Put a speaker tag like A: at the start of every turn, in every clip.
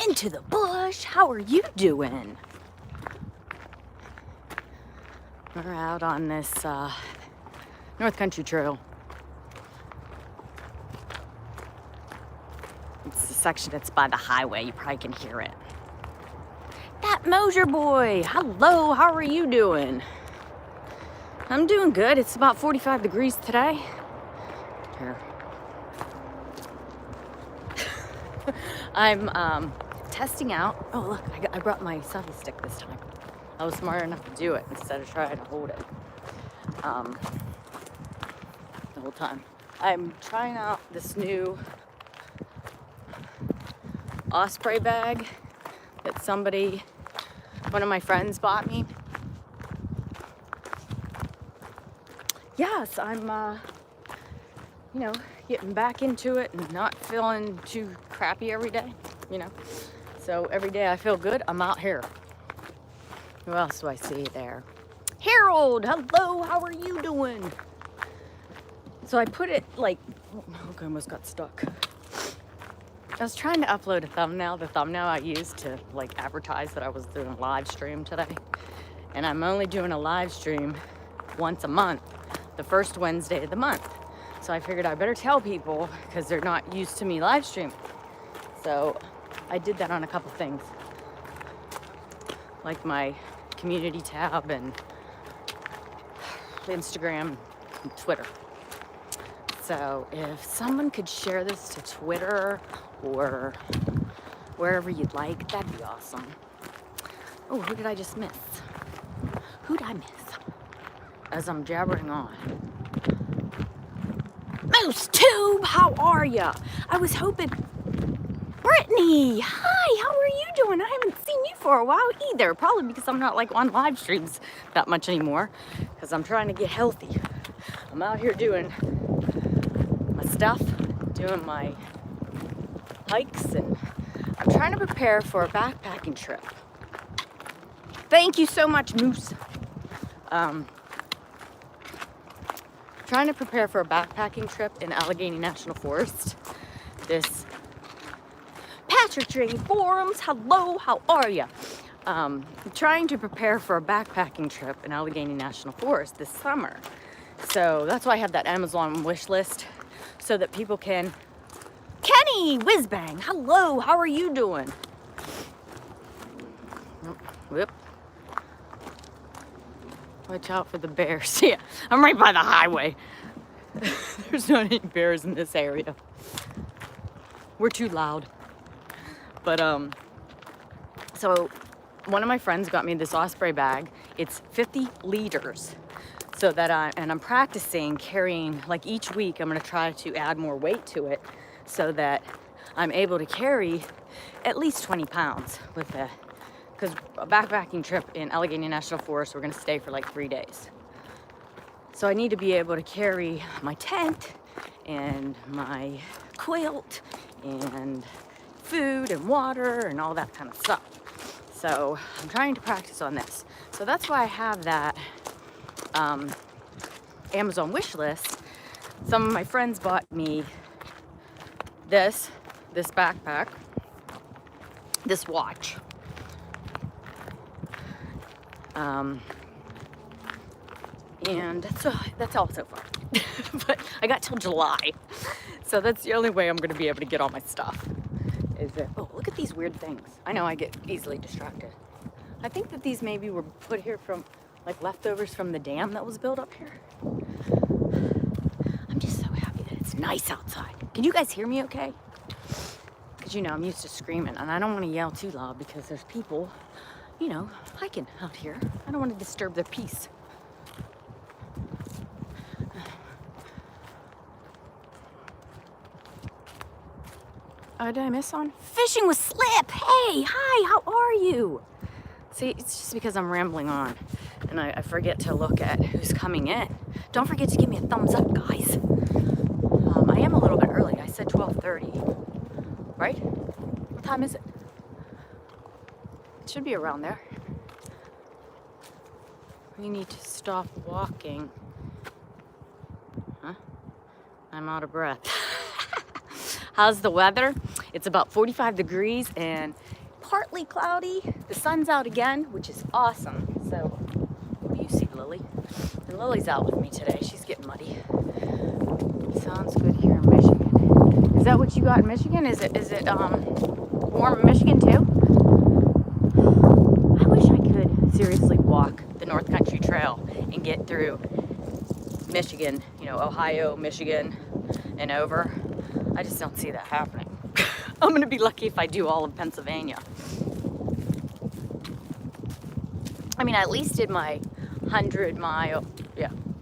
A: into the bush. How are you doing? We're out on this North Country Trail. It's the section that's by the highway. You probably can hear it. That Mosier boy. Hello, how are you doing? I'm doing good. It's about 45 degrees today. Here. I'm testing out. Oh, look, I brought my selfie stick this time. I was smart enough to do it instead of trying to hold it the whole time. I'm trying out this new osprey bag that one of my friends bought me. Yes, I'm, getting back into it and not feeling too crappy every day, So every day I feel good, I'm out here. Who else do I see there? Harold, hello, how are you doing? So I put it okay, I almost got stuck. I was trying to upload a thumbnail, the thumbnail I used to advertise that I was doing a live stream today. And I'm only doing a live stream once a month, the first Wednesday of the month. So I figured I better tell people because they're not used to me live streaming. So I did that on a couple things, like my community tab and Instagram and Twitter. So if someone could share this to Twitter or wherever you'd like, that'd be awesome. Oh, who did I just miss? Who'd I miss? As I'm jabbering on. Moose Tube, how are ya? I was hoping... Brittany, hi, how are you doing? I haven't seen you for a while either. Probably because I'm not on live streams that much anymore. Because I'm trying to get healthy. I'm out here doing my stuff, doing my hikes, and I'm trying to prepare for a backpacking trip. Thank you so much, Moose. Trying to prepare for a backpacking trip in Allegheny National Forest. This Patrick Training Forums, hello, how are ya? Trying to prepare for a backpacking trip in Allegheny National Forest this summer. So that's why I have that Amazon wish list, so that people can... Kenny Whizbang, hello, how are you doing? Whoop. Watch out for the bears. Yeah, I'm right by the highway. There's not any bears in this area. We're too loud. But, so one of my friends got me this osprey bag. It's 50 liters. So that I'm practicing carrying, each week I'm gonna try to add more weight to it so that I'm able to carry at least 20 pounds with it. Because a backpacking trip in Allegheny National Forest, we're gonna stay for 3 days. So I need to be able to carry my tent and my quilt and food and water and all that kind of stuff. So I'm trying to practice on this. So that's why I have that Amazon wish list. Some of my friends bought me this backpack, this watch. And that's all so far. But I got till July. So that's the only way I'm gonna be able to get all my stuff. Oh, look at these weird things. I know I get easily distracted. I think that these maybe were put here from leftovers from the dam that was built up here. I'm just so happy that it's nice outside. Can you guys hear me okay? Because I'm used to screaming and I don't want to yell too loud because there's people, hiking out here. I don't want to disturb their peace. Oh, did I miss on? Fishing with Slip. Hey, hi, how are you? See, it's just because I'm rambling on and I forget to look at who's coming in. Don't forget to give me a thumbs up, guys. I am a little bit early. I said 12:30, right? What time is it? It should be around there. We need to stop walking. Huh? I'm out of breath. How's the weather? It's about 45 degrees and partly cloudy. The sun's out again, which is awesome. So, what do you see, Lily? And Lily's out with me today. She's getting muddy. Sounds good here in Michigan. Is that what you got in Michigan? Is it warm in Michigan too? I wish I could seriously walk the North Country Trail and get through Michigan, you know, Ohio, Michigan, and over. I just don't see that happening. I'm gonna be lucky if I do all of Pennsylvania. I mean, I at least did my 100-mile,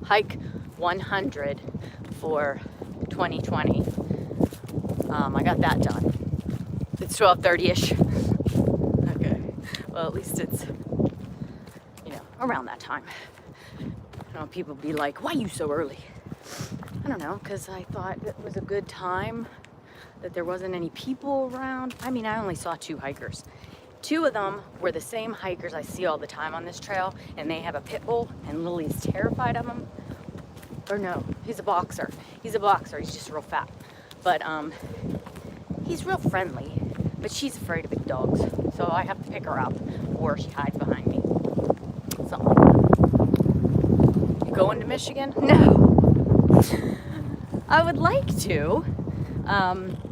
A: hike 100 for 2020. I got that done. It's 12:30-ish. Okay. Well, at least it's, you know, around that time. I don't know, people be like, why are you so early? I don't know, because I thought it was a good time, that there wasn't any people around. I mean, I only saw 2 hikers. 2 of them were the same hikers I see all the time on this trail, and they have a pit bull, and Lily's terrified of him. Or no, he's a boxer. He's a boxer, he's just real fat. But he's real friendly, but she's afraid of big dogs. So I have to pick her up, or she hides behind me. Something like that. You going to Michigan? No. I would like to.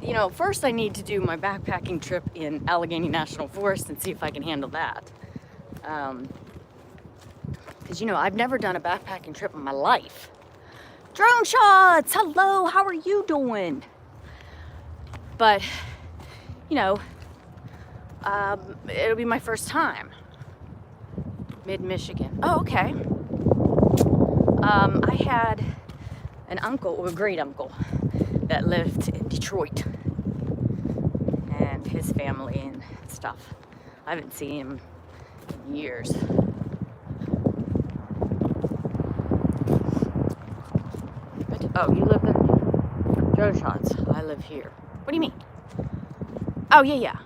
A: You know, first I need to do my backpacking trip in Allegheny National Forest and see if I can handle that. Because, you know, I've never done a backpacking trip in my life. Drone shots! Hello, how are you doing? But, you know, it'll be my first time. Mid-Michigan. Oh, okay. I had an uncle, or a great uncle, that lived in Detroit, and his family and stuff. I haven't seen him in years. But, oh, you live in drone shots. I live here. What do you mean? Oh, yeah.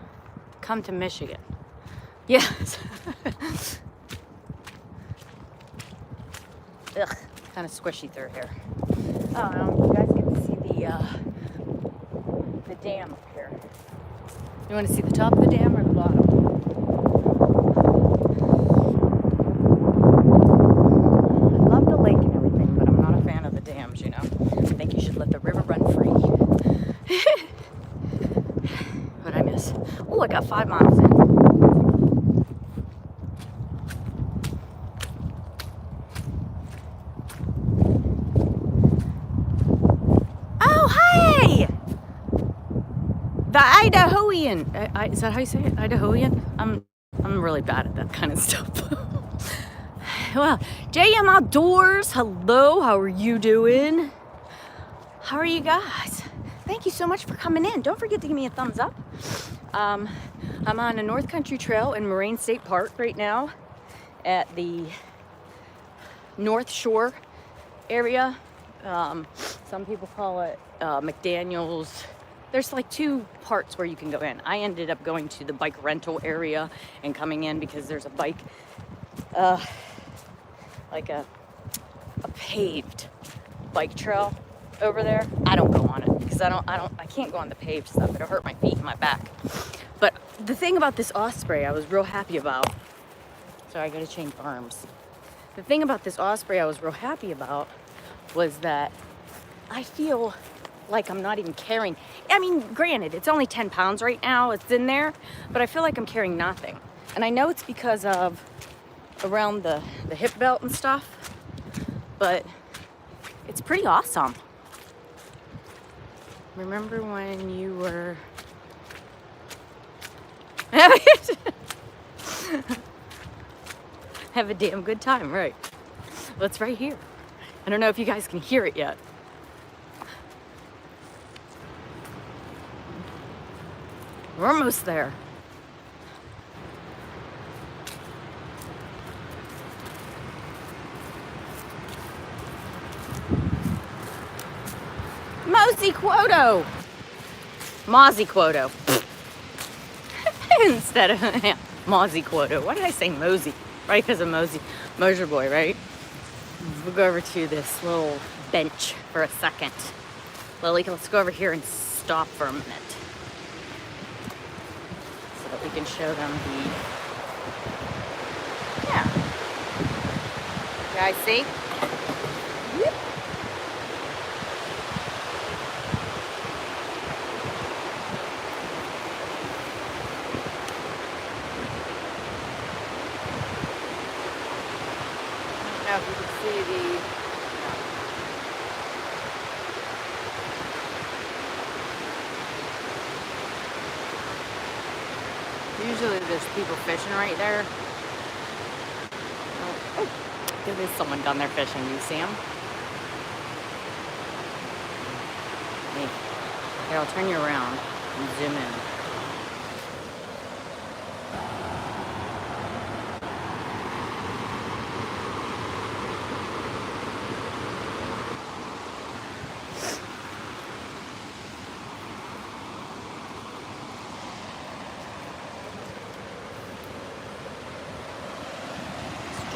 A: Come to Michigan. Yes. Ugh, kind of squishy through here. Oh, you guys get to see the dam up here. You want to see the top of the dam or the bottom? I love the lake and everything, but I'm not a fan of the dams, you know. I think you should let the river run free. What I miss? Oh, I got 5 miles in. The Idahoan. Is that how you say it? Idahoan? I'm really bad at that kind of stuff. Well, JM Outdoors. Hello, how are you doing? How are you guys? Thank you so much for coming in. Don't forget to give me a thumbs up. I'm on a North Country Trail in Moraine State Park right now at the North Shore area. Some people call it McDaniel's. There's like 2 parts where you can go in. I ended up going to the bike rental area and coming in because there's a bike, like a paved bike trail over there. I don't go on it because I can't go on the paved stuff. It'll hurt my feet and my back. But the thing about this osprey I was real happy about. Sorry, I gotta change arms. The thing about this osprey I was real happy about was that I feel like I'm not even carrying. I mean, granted, it's only 10 pounds right now, it's in there, but I feel like I'm carrying nothing. And I know it's because of around the hip belt and stuff, but it's pretty awesome. Remember when you were have a damn good time, right? Well, it's right here. I don't know if you guys can hear it yet. We're almost there. Mosey Quoto. Mozzie Quoto. Instead of Mozzie Quoto. Why did I say Mosey? Right, because of Mosier Boy, right? We'll go over to this little bench for a second. Lily, let's go over here and stop for a minute. so that we can show them the, yeah. You guys see? Whoop. I don't know if you can see the, usually there's people fishing right there. Oh, there is someone down there fishing. Do you see him? Hey, here, I'll turn you around and zoom in.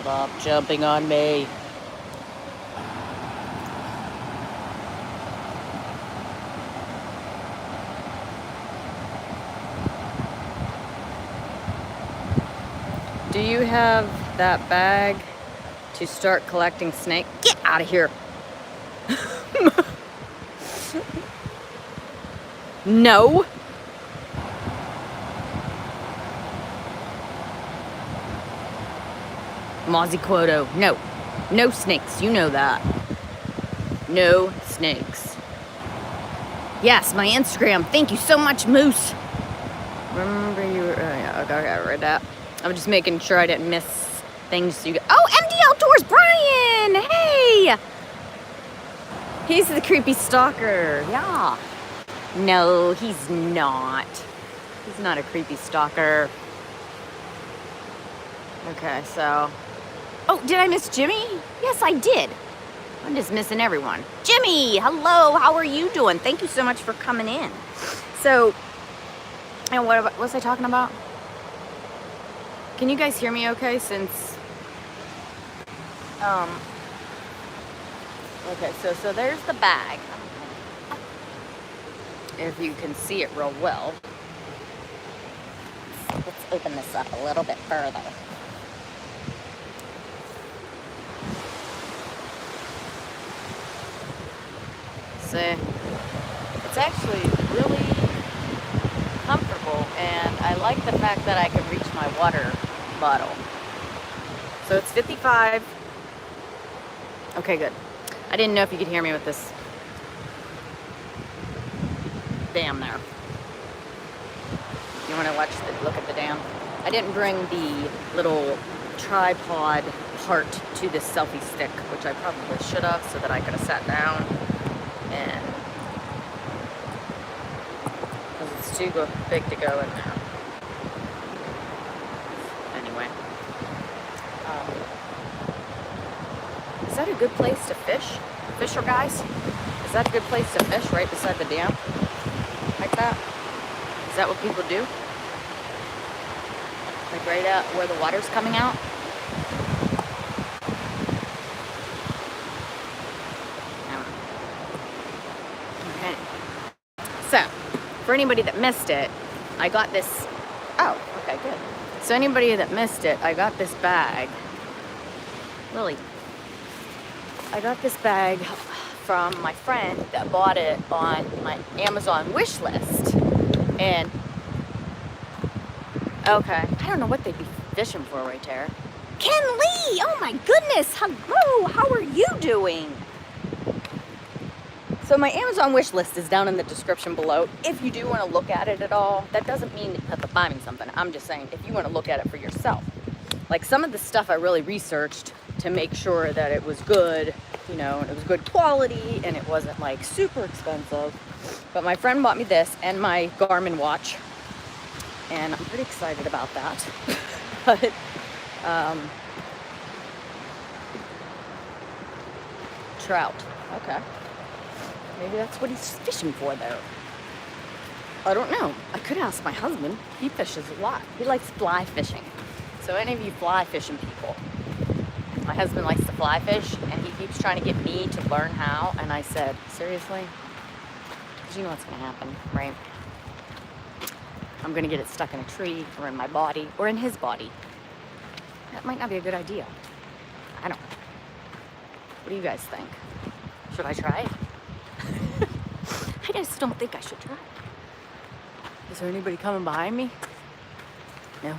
A: Stop jumping on me. Do you have that bag to start collecting snake? Get out of here. No. Mozzie Quoto, no. No snakes, you know that. No snakes. Yes, my Instagram. Thank you so much, Moose. Remember you were, yeah, okay, I read that. I'm just making sure I didn't miss things you got. Oh, MD Outdoors, Brian, hey. He's the creepy stalker, yeah. No, he's not. He's not a creepy stalker. Okay, so. Oh, did I miss Jimmy? Yes, I did. I'm just missing everyone. Jimmy, hello, how are you doing? Thank you so much for coming in. So, and what was I talking about? Can you guys hear me okay since, okay, so there's the bag. If you can see it real well. Let's open this up a little bit further. See, it's actually really comfortable, and I like the fact that I can reach my water bottle. So it's 55. Okay, good. I didn't know if you could hear me with this dam there. You want to look at the dam? I didn't bring the little tripod part to this selfie stick, which I probably should have, so that I could have sat down. And because it's too big to go in there. Anyway, is that a good place to fish? Fisher guys? Is that a good place to fish right beside the dam? Like that? Is that what people do? Like right out where the water's coming out? Okay. So, for anybody that missed it, I got this. Oh, okay, good. So anybody that missed it, I got this bag. Lily. I got this bag from my friend that bought it on my Amazon wish list. And, okay, I don't know what they'd be fishing for right there. Ken Lee! Oh my goodness! Hello! How are you doing? So my Amazon wish list is down in the description below. If you do want to look at it at all, that doesn't mean you have to buy me something. I'm just saying, if you want to look at it for yourself. Like some of the stuff I really researched to make sure that it was good, you know, and it was good quality and it wasn't like super expensive. But my friend bought me this and my Garmin watch. And I'm pretty excited about that. But, trout. Okay. Maybe that's what he's fishing for there. I don't know. I could ask my husband. He fishes a lot. He likes fly fishing. So any of you fly fishing people, my husband likes to fly fish and he keeps trying to get me to learn how. And I said, seriously? Because you know what's going to happen, right? I'm gonna get it stuck in a tree or in my body or in his body. That might not be a good idea. I don't know. What do you guys think? Should I try it? I just don't think I should try it. Is there anybody coming behind me? No.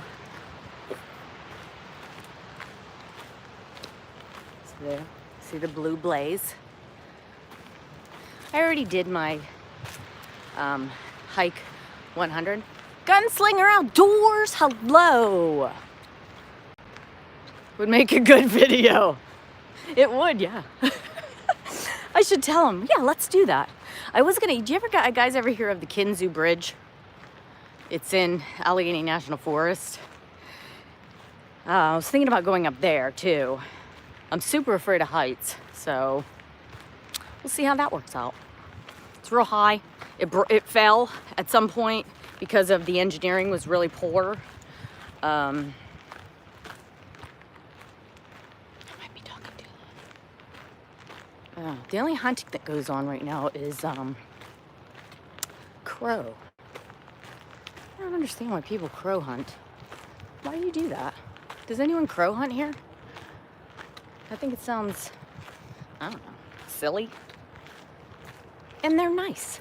A: So there, see the blue blaze? I already did my hike 100. Gunslinger Outdoors, hello! Would make a good video. It would, yeah. I should tell him, yeah, let's do that. I was gonna, do you guys ever hear of the Kinzu Bridge? It's in Allegheny National Forest. I was thinking about going up there too. I'm super afraid of heights, so we'll see how that works out. It's real high. It fell at some point because of the engineering was really poor. I might be talking too loud. The only hunting that goes on right now is crow. I don't understand why people crow hunt. Why do you do that? Does anyone crow hunt here? I think it sounds, I don't know, silly. And they're nice.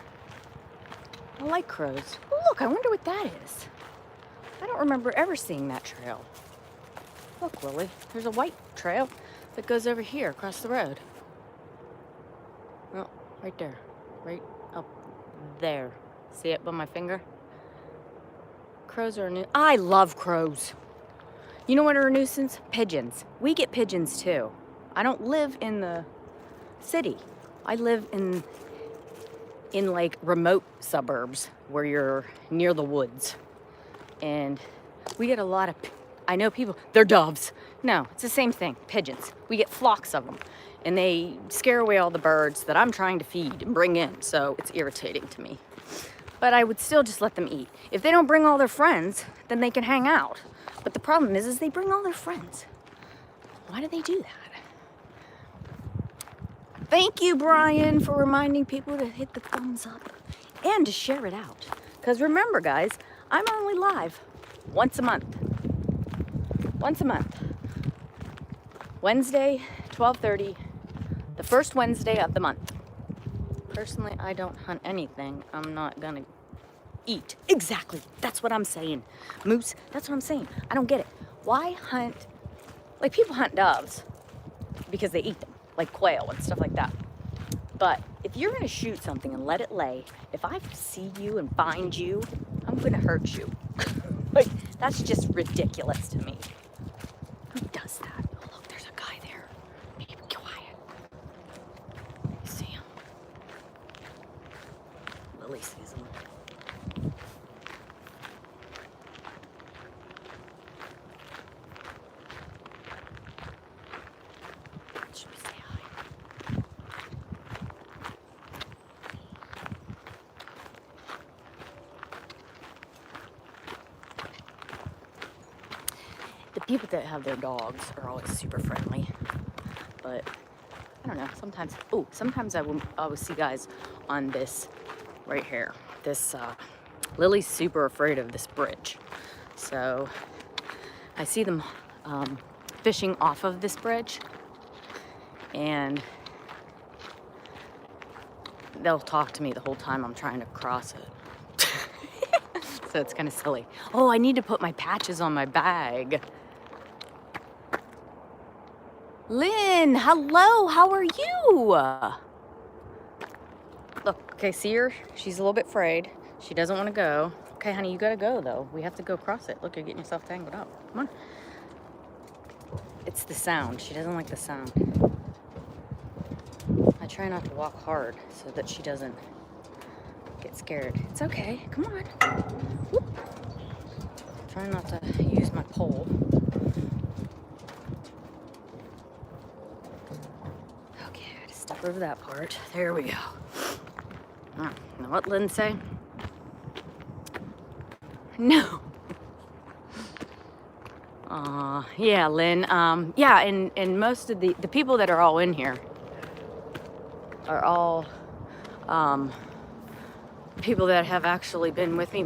A: I like crows. Oh, look, I wonder what that is. I don't remember ever seeing that trail. Look, Willie, there's a white trail that goes over here across the road. Oh, right there. Right up there. See it by my finger? Crows are a nuisance. I love crows. You know what are a nuisance? Pigeons. We get pigeons too. I don't live in the city. I live in like remote suburbs where you're near the woods. And we get a lot of, I know people, they're doves. No, it's the same thing, pigeons. We get flocks of them and they scare away all the birds that I'm trying to feed and bring in. So it's irritating to me. But I would still just let them eat. If they don't bring all their friends, then they can hang out. But the problem is they bring all their friends. Why do they do that? Thank you, Brian, for reminding people to hit the thumbs up and to share it out. Because remember, guys, I'm only live once a month. Once a month. Wednesday, 12:30, the first Wednesday of the month. Personally, I don't hunt anything. I'm not gonna eat. Exactly. That's what I'm saying. Moose, that's what I'm saying. I don't get it. Why hunt? Like, people hunt doves because they eat them, like quail and stuff like that. But if you're gonna shoot something and let it lay, if I see you and find you, I'm gonna hurt you. Like, that's just ridiculous to me. Who does that? Oh, look, there's a guy there. Be quiet. You see him? Lily sees him. Should we say hi? The people that have their dogs are always super friendly, but I don't know, sometimes I will see guys on this right here. This, Lily's super afraid of this bridge. So I see them fishing off of this bridge, and they'll talk to me the whole time I'm trying to cross it. So it's kind of silly. Oh, I need to put my patches on my bag. Lynn, hello, how are you? Look, okay, see her? She's a little bit afraid. She doesn't want to go. Okay, honey, you gotta go though. We have to go cross it. Look, you're getting yourself tangled up. Come on. It's the sound. She doesn't like the sound. I try not to walk hard so that she doesn't get scared. It's okay. Come on. Whoop. Try not to use my pole. Okay, I gotta step over that part. There we go. Now what Lynn say? No. Yeah, Lynn. Yeah, and most of the people that are all in here are all people that have actually been with me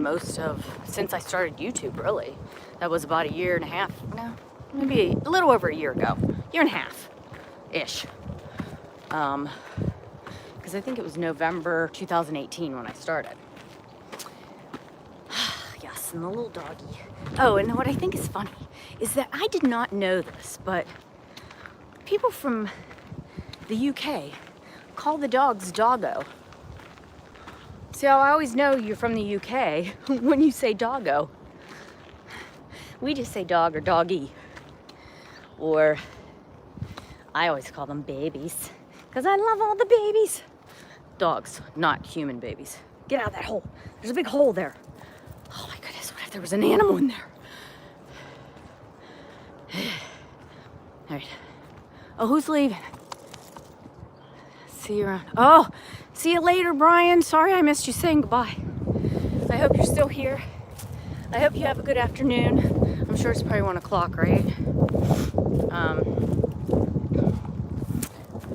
A: since I started YouTube, really. That was about a year and a half, no, maybe a little over a year ago. Year and a half-ish. Because I think it was November 2018 when I started. Yes, and the little doggy. Oh, and what I think is funny is that I did not know this, but people from the UK call the dogs doggo. So I always know you're from the UK when you say doggo. We just say dog or doggy. Or I always call them babies because I love all the babies. Dogs, not human babies. Get out of that hole. There's a big hole there. Oh my goodness, what if there was an animal in there? All right. Oh, who's leaving? See you around. Oh, see you later, Brian. Sorry I missed you saying goodbye. I hope you're still here. I hope you have a good afternoon. I'm sure it's probably 1 o'clock, right?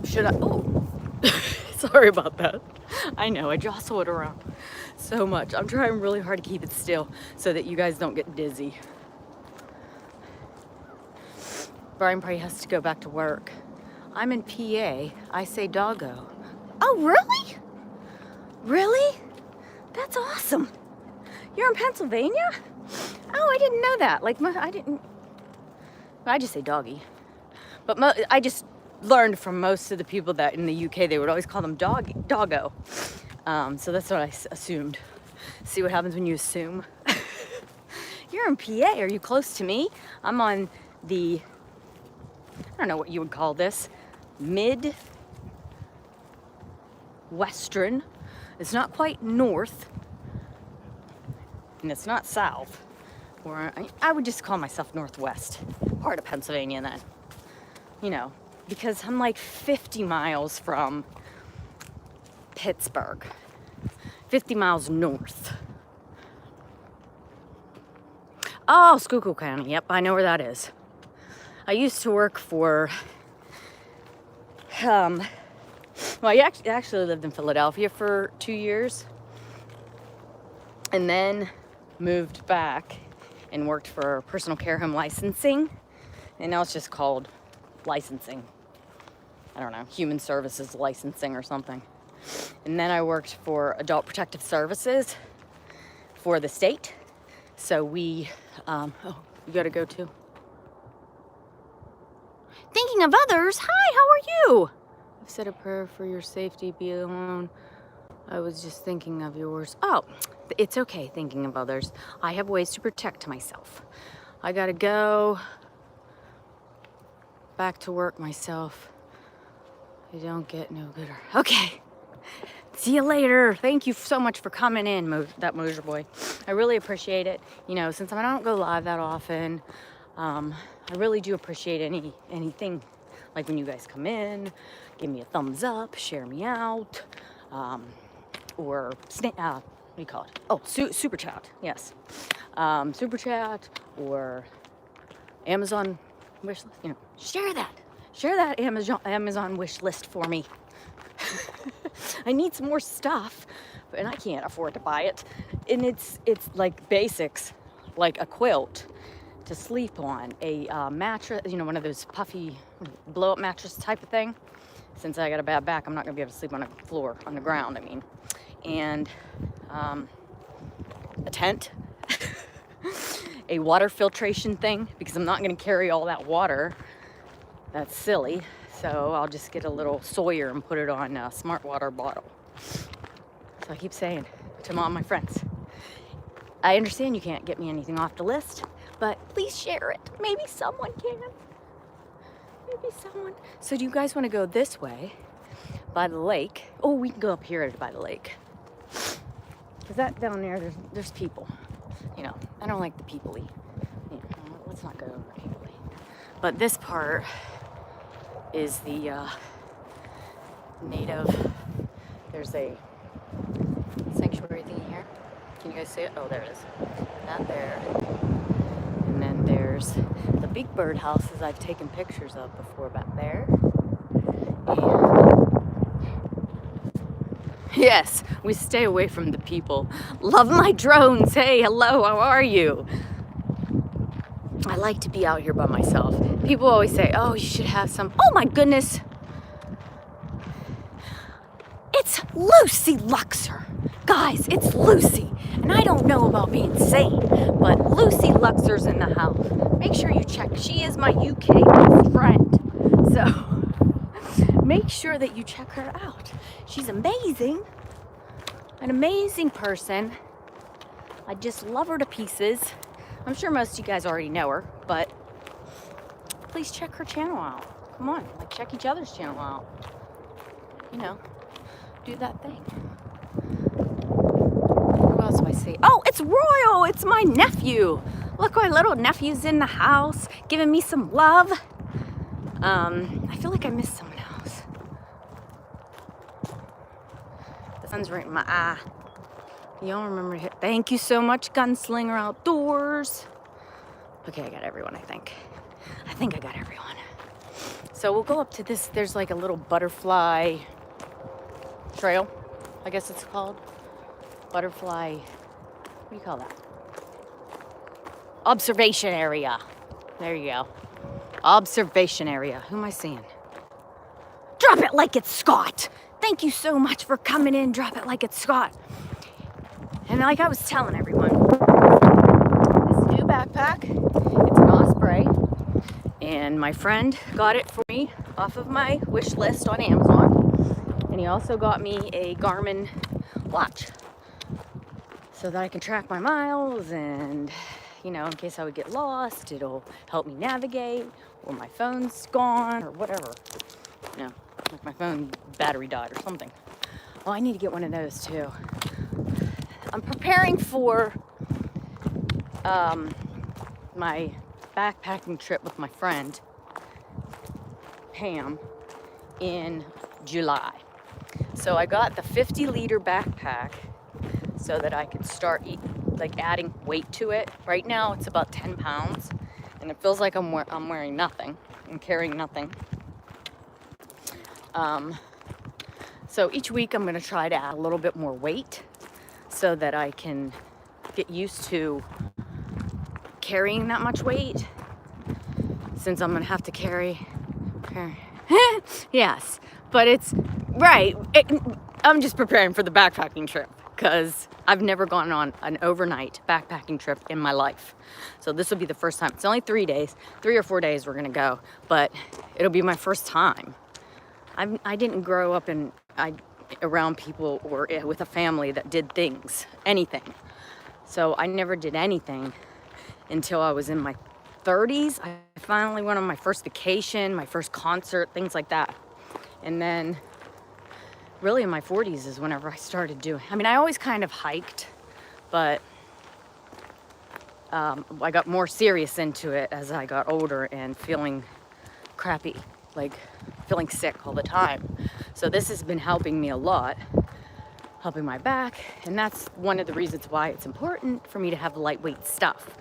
A: Should I? Oh, sorry about that. I know, I jostle it around so much. I'm trying really hard to keep it still so that you guys don't get dizzy. Brian probably has to go back to work. I'm in PA. I say doggo. Oh, really? Really? That's awesome. You're in Pennsylvania? Oh, I didn't know that. Like, I just say doggy. But I just learned from most of the people that in the UK, they would always call them doggo. So that's what I assumed. See what happens when you assume. You're in PA. Are you close to me? I'm on the, I don't know what you would call this, mid-western. It's not quite north, and it's not south. Or I would just call myself northwest, part of Pennsylvania then. You know, because I'm like 50 miles from Pittsburgh, 50 miles north. Oh, Schuylkill County. Yep, I know where that is. I used to work for, well, I actually lived in Philadelphia for 2 years and then moved back and worked for personal care home licensing. And now it's just called licensing. I don't know, human services licensing or something. And then I worked for adult protective services for the state. So we, oh, you gotta go too. Thinking of others, hi, how are you? I've said a prayer for your safety, be alone. I was just thinking of yours. Oh, it's okay thinking of others. I have ways to protect myself. I gotta go back to work myself. I don't get no gooder. Okay, see you later. Thank you so much for coming in, that Moser boy. I really appreciate it. You know, since I don't go live that often, I really do appreciate anything, like when you guys come in, give me a thumbs up, share me out, or what do you call it? Oh, super chat, yes. Super chat or Amazon wish list, you know, share that Amazon wish list for me. I need some more stuff, and I can't afford to buy it. And it's like basics, like a quilt to sleep on, a mattress, you know, one of those puffy blow-up mattress type of thing. Since I got a bad back, I'm not gonna be able to sleep on the floor, on the ground, I mean. And a tent, a water filtration thing, because I'm not gonna carry all that water. That's silly. So I'll just get a little Sawyer and put it on a smart water bottle. So I keep saying to all my friends, I understand you can't get me anything off the list, but please share it. Maybe someone can. Maybe someone. So do you guys want to go this way by the lake? Oh, we can go up here by the lake. Because that down there, there's people. You know, I don't like the people-y. You know, let's not go over people-y. But this part is the native. There's a sanctuary thing here. Can you guys see it? Oh, there it is. Not there. And then there's the big bird houses I've taken pictures of before back there. And Yes, we stay away from the people. Love my drones. Hey, hello, how are you? I like to be out here by myself. People always say, oh, you should have some. Oh my goodness. It's Lucy Luxor. Guys, it's Lucy. And I don't know about being sane, but Lucy Luxor's in the house. Make sure you check. She is my UK best friend. So make sure that you check her out. She's amazing. An amazing person. I just love her to pieces. I'm sure most of you guys already know her, but please check her channel out. Come on, like check each other's channel out. You know, do that thing. Who else do I see? Oh, it's Royal. It's my nephew. Look, my little nephew's in the house, giving me some love. I feel like I missed someone else. The sun's right in my eye. Y'all remember it? Thank you so much, Gunslinger Outdoors. Okay, I got everyone, I think. I think I got everyone. So we'll go up to this. There's like a little butterfly trail, I guess it's called. Butterfly, what do you call that? Observation area. There you go. Observation area. Who am I seeing? Drop it like it's Scott. Thank you so much for coming in. Drop it like it's Scott. And like I was telling everyone, this new backpack, it's an Osprey, and my friend got it for me off of my wish list on Amazon, and he also got me a Garmin watch so that I can track my miles, and you know, in case I would get lost, it'll help me navigate, or my phone's gone, or whatever, you know, like my phone battery died or something. Oh, I need to get one of those too. I'm preparing for my backpacking trip with my friend Pam in July. So I got the 50-liter backpack so that I could start adding weight to it. Right now it's about 10 pounds and it feels like I'm wearing nothing and carrying nothing. So each week I'm gonna try to add a little bit more weight so that I can get used to carrying that much weight, since I'm gonna have to carry yes, but it's right. I'm just preparing for the backpacking trip because I've never gone on an overnight backpacking trip in my life. So this will be the first time. It's only 3 days, 3 or 4 days we're gonna go, but it'll be my first time. I didn't grow up around people or with a family that did things, anything. So I never did anything until I was in my 30s. I finally went on my first vacation, my first concert, things like that. And then really in my 40s is whenever I started doing, I mean, I always kind of hiked, but I got more serious into it as I got older and feeling crappy, like feeling sick all the time. So this has been helping me a lot, helping my back, and that's one of the reasons why it's important for me to have lightweight stuff,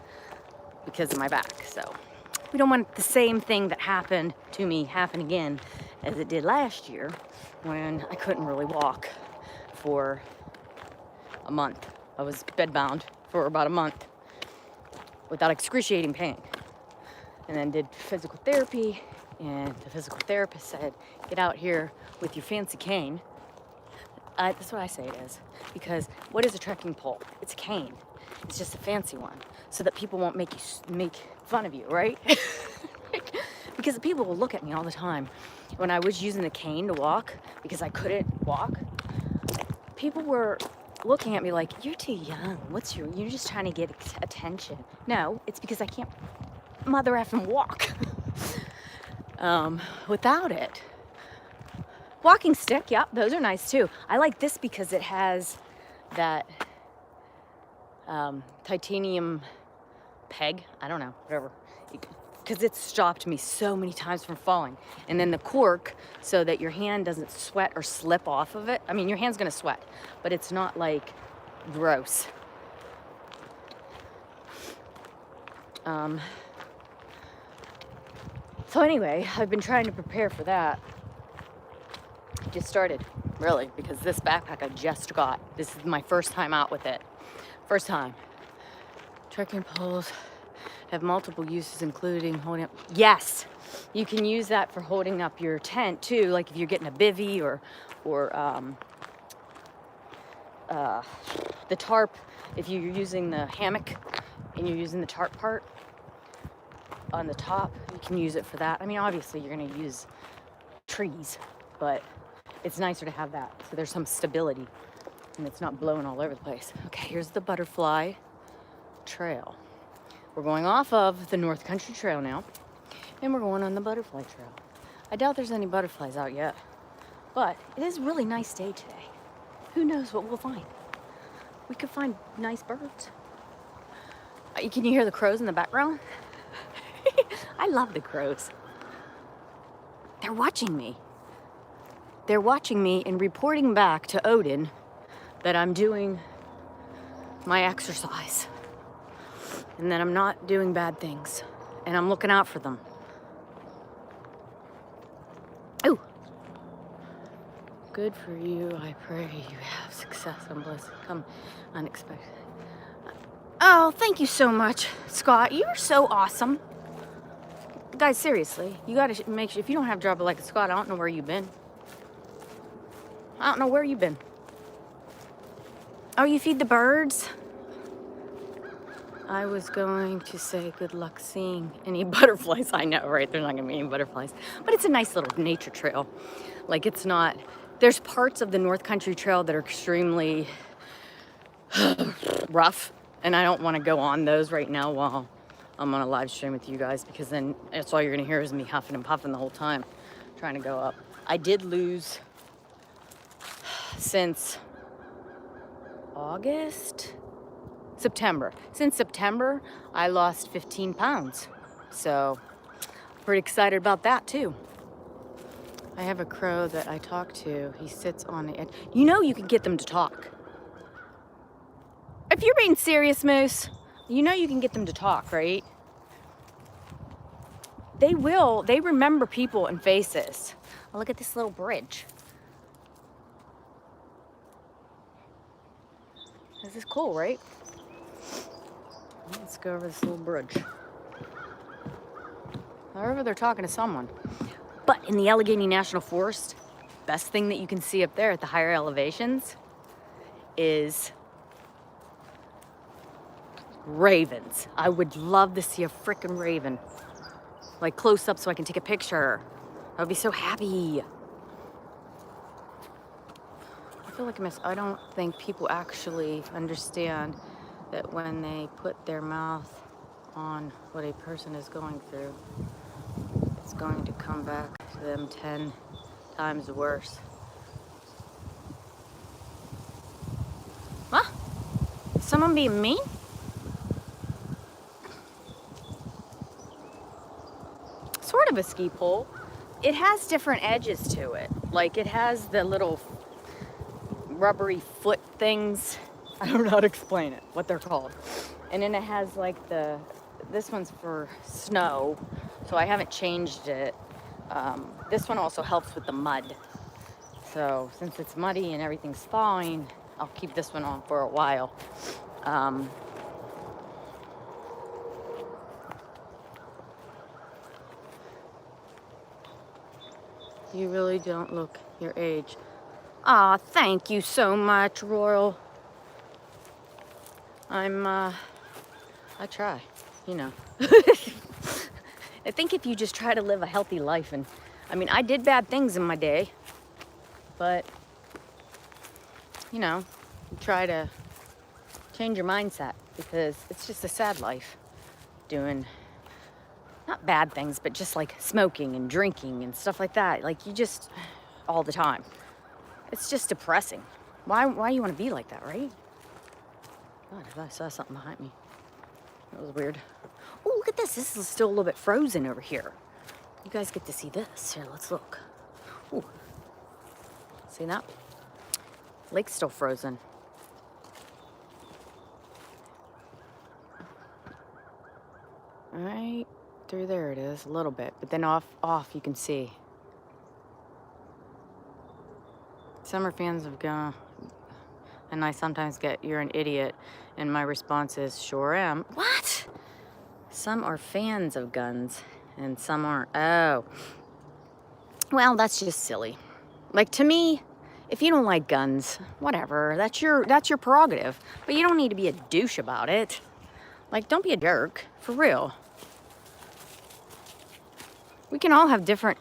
A: because of my back. So we don't want the same thing that happened to me happen again as it did last year when I couldn't really walk for a month. I was bedbound for about a month without excruciating pain, and then did physical therapy, and the physical therapist said, get out here with your fancy cane. That's what I say it is, because what is a trekking pole? It's a cane. It's just a fancy one, so that people won't make fun of you, right? Because the people will look at me all the time. When I was using the cane to walk, because I couldn't walk, people were looking at me like, you're too young. You're just trying to get attention. No, it's because I can't mother effing walk without it. Walking stick, yeah, those are nice too. I like this because it has that titanium peg, I don't know, whatever, because it's stopped me so many times from falling. And then the cork, so that your hand doesn't sweat or slip off of it. I mean, your hand's gonna sweat, but it's not like gross. So anyway, I've been trying to prepare for that. Just started, really, because this backpack I just got. This is my first time out with it. First time. Trekking poles have multiple uses, including holding up. Yes, you can use that for holding up your tent too, like if you're getting a bivvy or the tarp. If you're using the hammock and you're using the tarp part on the top, you can use it for that. I mean, obviously you're gonna use trees, but it's nicer to have that, so there's some stability and it's not blowing all over the place. Okay, here's the butterfly trail. We're going off of the North Country Trail now, and we're going on the butterfly trail. I doubt there's any butterflies out yet, but it is a really nice day today. Who knows what we'll find? We could find nice birds. Can you hear the crows in the background? I love the crows. They're watching me. They're watching me and reporting back to Odin that I'm doing my exercise and that I'm not doing bad things and I'm looking out for them. Ooh. Good for you. I pray you have success and blessing come unexpected. Oh, thank you so much, Scott. You're so awesome. Guys, seriously, you gotta make sure, if you don't have a job like a Scott, I don't know where you've been. I don't know where you've been. Oh, you feed the birds? I was going to say good luck seeing any butterflies. I know, right? There's not gonna be any butterflies. But it's a nice little nature trail. Like, it's not, there's parts of the North Country Trail that are extremely rough, and I don't want to go on those right now while I'm on a live stream with you guys, because then that's all you're gonna hear is me huffing and puffing the whole time trying to go up. I did lose since September. Since September, I lost 15 pounds. So, pretty excited about that too. I have a crow that I talk to. He sits on the edge. You know you can get them to talk. If you're being serious, Moose, you know you can get them to talk, right? They will. They remember people and faces. Oh, look at this little bridge. This is cool, right? Let's go over this little bridge. However, they're talking to someone. But in the Allegheny National Forest, best thing that you can see up there at the higher elevations is ravens. I would love to see a frickin' raven. Like close up so I can take a picture. I would be so happy. I feel like I don't think people actually understand that when they put their mouth on what a person is going through, it's going to come back to them 10 times worse. What? Is someone being mean? Sort of a ski pole. It has different edges to it. Like, it has the little rubbery foot things. I don't know how to explain it, what they're called. And then it has like this one's for snow, so I haven't changed it. This one also helps with the mud. So since it's muddy and everything's thawing, I'll keep this one on for a while. You really don't look your age. Aw, thank you so much, Royal. I try, you know. I think if you just try to live a healthy life, and I mean, I did bad things in my day, but you know, you try to change your mindset, because it's just a sad life doing not bad things, but just like smoking and drinking and stuff like that. Like, you just all the time. It's just depressing. Why you want to be like that, right? God, I saw something behind me. That was weird. Oh, look at this. This is still a little bit frozen over here. You guys get to see this. Here, let's look. Ooh. See that? Lake's still frozen. Right through there it is, a little bit. But then off you can see. Some are fans of gun, and I sometimes get, "You're an idiot," and my response is, "Sure am." What? Some are fans of guns, and some aren't. Oh. Well, that's just silly. Like, to me, if you don't like guns, whatever, that's your prerogative. But you don't need to be a douche about it. Like, don't be a jerk, for real. We can all have different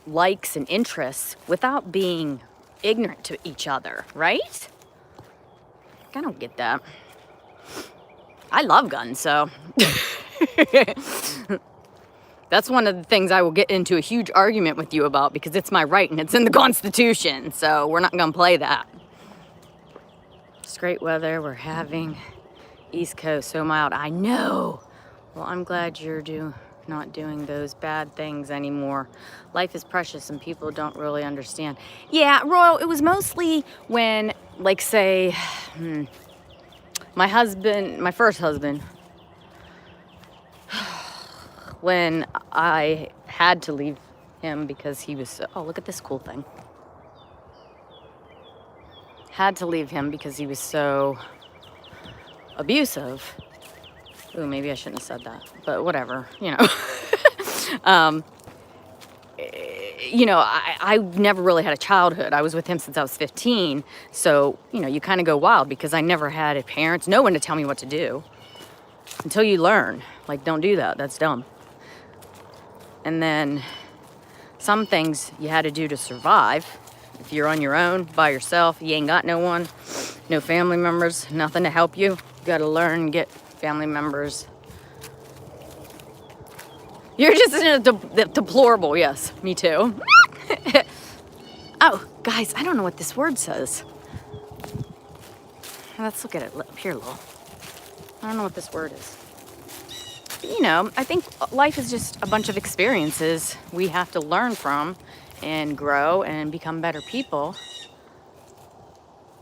A: likes and interests without being ignorant to each other, right? I don't get that. I love guns, so that's one of the things I will get into a huge argument with you about, because it's my right and it's in the Constitution, so we're not gonna play that. It's great weather we're having. East Coast, so mild. I know. Well, I'm glad you're not doing those bad things anymore. Life is precious and people don't really understand. Yeah, Royal, it was mostly when, like, say, my first husband, when I had to leave him because he was, oh, look at this cool thing. Had to leave him because he was so abusive. Ooh, maybe I shouldn't have said that, but whatever, you know. You know, I never really had a childhood. I was with him since I was 15. So, you know, you kind of go wild because I never had parents, no one to tell me what to do until you learn. Like, don't do that. That's dumb. And then some things you had to do to survive. If you're on your own, by yourself, you ain't got no one, no family members, nothing to help you. You got to learn and get family members. You're just in a deplorable, yes, me too. Oh, guys, I don't know what this word says. Let's look at it up here, Lil. I don't know what this word is. But, you know, I think life is just a bunch of experiences we have to learn from and grow and become better people.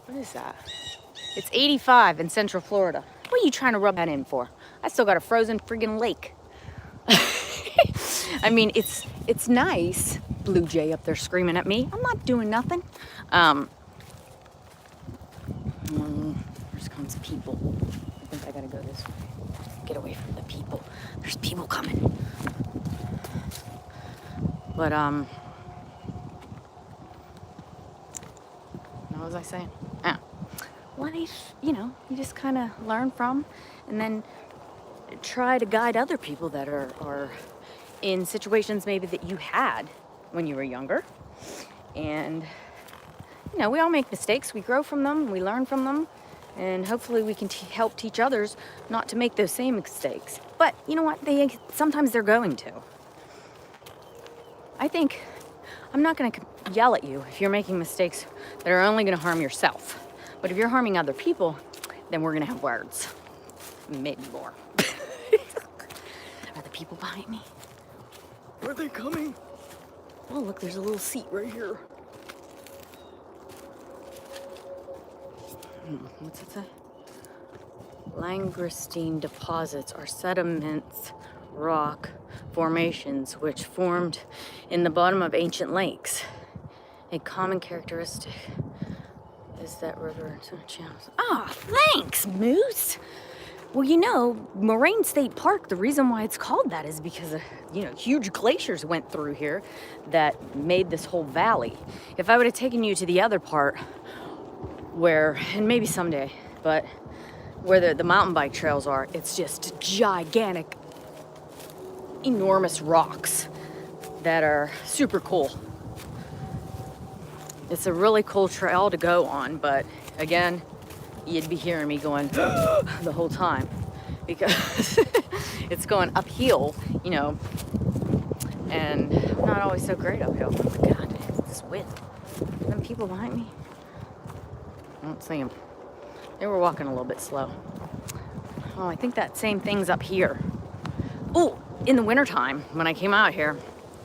A: What is that? It's 85 in Central Florida. What are you trying to rub that in for? I still got a frozen friggin' lake. I mean, it's nice. Blue jay up there screaming at me. I'm not doing nothing. Here comes people. I think I gotta go this way. Get away from the people. There's people coming. But, what was I saying? Ah. Life, you know, you just kind of learn from, and then try to guide other people that are in situations maybe that you had when you were younger. And, you know, we all make mistakes. We grow from them. We learn from them. And hopefully we can help teach others not to make those same mistakes. But you know what? Sometimes they're going to. I think I'm not going to yell at you if you're making mistakes that are only going to harm yourself. But if you're harming other people, then we're going to have words. Maybe more. Are the people behind me? Are they coming? Oh, look, there's a little seat right here. What's it say? Langrestine deposits are sediments, rock formations which formed in the bottom of ancient lakes. A common characteristic is that river channels. Ah, thanks, Moose. Well, you know, Moraine State Park, the reason why it's called that is because, you know, huge glaciers went through here that made this whole valley. If I would have taken you to the other part where, and maybe someday, but where the mountain bike trails are, it's just gigantic, enormous rocks that are super cool. It's a really cool trail to go on, but again, you'd be hearing me going the whole time because it's going uphill, you know, and I'm not always so great uphill. Oh my God, this wind. Are them people behind me? I don't see them. They were walking a little bit slow. Oh, I think that same thing's up here. Oh, in the wintertime, when I came out here,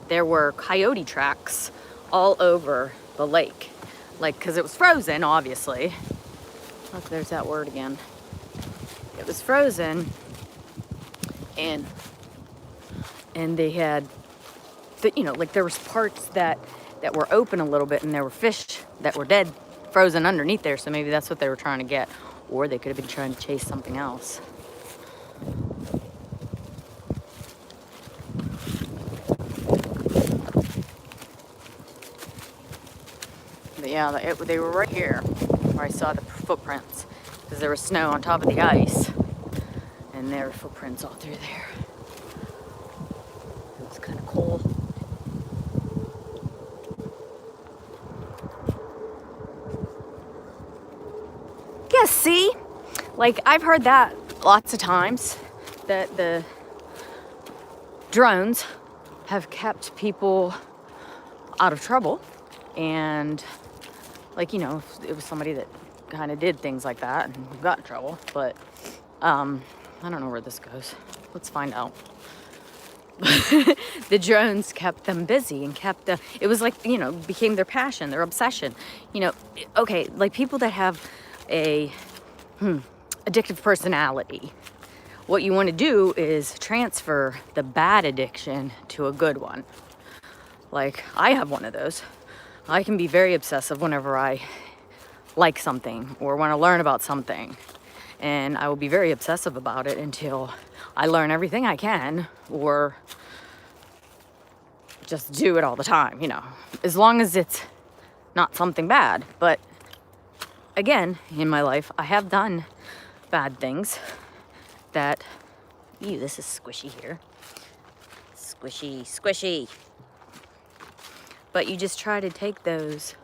A: there were coyote tracks all over the lake. Like, because it was frozen, obviously. Look, there's that word again. It was frozen, and they had you know, like there was parts that were open a little bit, and there were fish that were dead, frozen underneath there. So maybe that's what they were trying to get, or they could have been trying to chase something else. But yeah, they were right here where I saw the footprints, because there was snow on top of the ice, and there were footprints all through there. It was kind of cold. Yeah, see? Like, I've heard that lots of times, that the drones have kept people out of trouble. And, like, you know, it was somebody that kind of did things like that and got in trouble. But, I don't know where this goes. Let's find out. The drones kept them busy and kept it was like, you know, became their passion, their obsession. You know, okay, like people that have a addictive personality, what you want to do is transfer the bad addiction to a good one. Like, I have one of those. I can be very obsessive whenever I like something or want to learn about something. And I will be very obsessive about it until I learn everything I can, or just do it all the time, you know, as long as it's not something bad. But again, in my life, I have done bad things that, ew, this is squishy here. Squishy, squishy. But you just try to take those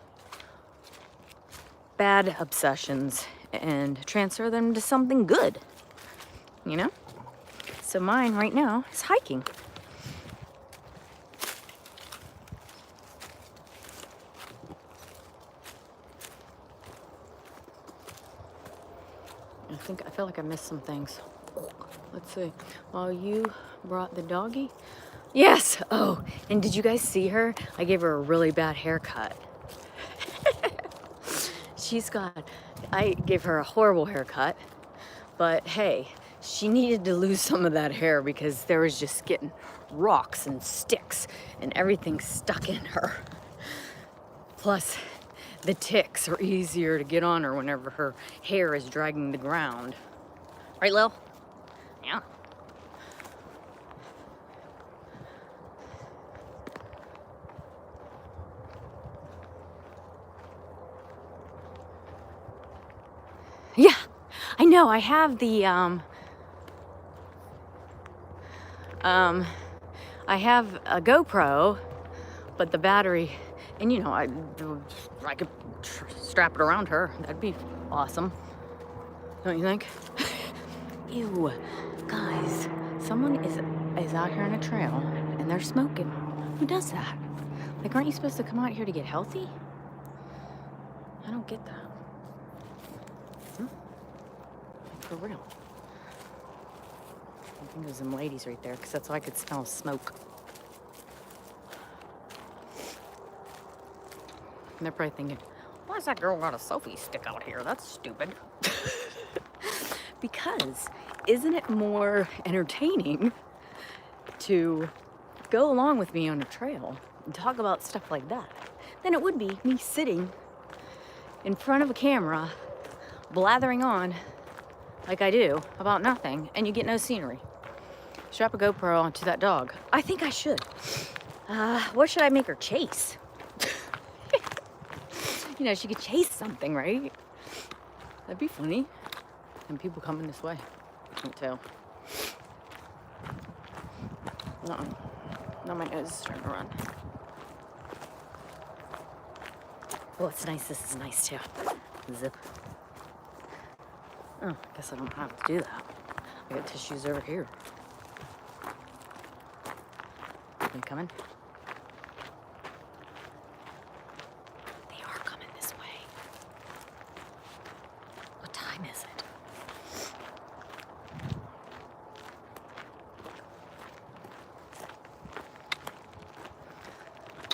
A: bad obsessions and transfer them to something good, you know? So mine right now is hiking. I feel like I missed some things. Let's see. Oh, you brought the doggy? Yes. Oh, and did you guys see her? I gave her a really bad haircut. I gave her a horrible haircut, but hey, she needed to lose some of that hair because there was just getting rocks and sticks and everything stuck in her. Plus, the ticks are easier to get on her whenever her hair is dragging the ground. Right, Lil? Yeah. Yeah, I know. I have the, I have a GoPro, but the battery, and you know, I could strap it around her. That'd be awesome. Don't you think? Ew, guys, someone is out here on a trail and they're smoking. Who does that? Like, aren't you supposed to come out here to get healthy? I don't get that. For real. I think there's some ladies right there, because that's how I could smell smoke. And they're probably thinking, why is that girl got a selfie stick out here? That's stupid. Because isn't it more entertaining to go along with me on a trail and talk about stuff like that than it would be me sitting in front of a camera blathering on like I do about nothing, and you get no scenery. Strap a GoPro onto that dog. I think I should. What should I make her chase? You know, she could chase something, right? That'd be funny. And people coming this way. Can't tell. Now my nose is starting to run. Oh, it's nice. This is nice too. Zip. Oh, I guess I don't have to do that. I got tissues over here. Are they coming? They are coming this way. What time is it?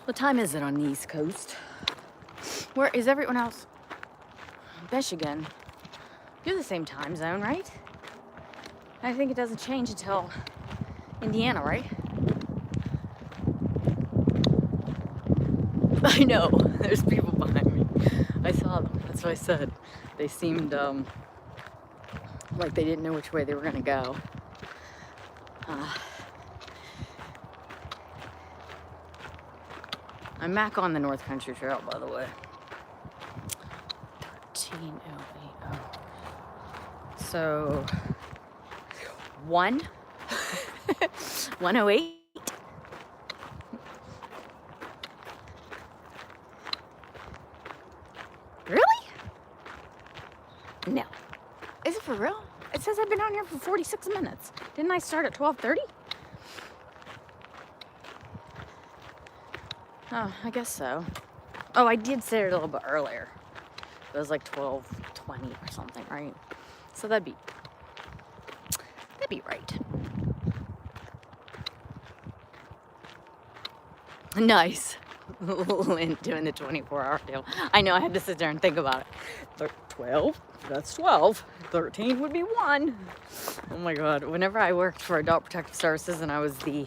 A: What time is it on the East Coast? Where is everyone else? Michigan. You're the same time zone, right? I think it doesn't change until Indiana, right? I know, there's people behind me. I saw them, that's what I said. They seemed like they didn't know which way they were gonna go. I'm back on the North Country Trail, by the way. 1308. So 108. Really? No. Is it for real? It says I've been on here for 46 minutes. Didn't I start at 12:30? Oh, I guess so. Oh, I did say it a little bit earlier. It was like 12:20 or something, right? So that'd be right. Nice. Lynn doing the 24-hour deal. I know, I had to sit there and think about it. 12, that's 12. 13 would be 1. Oh my God. Whenever I worked for Adult Protective Services and I was the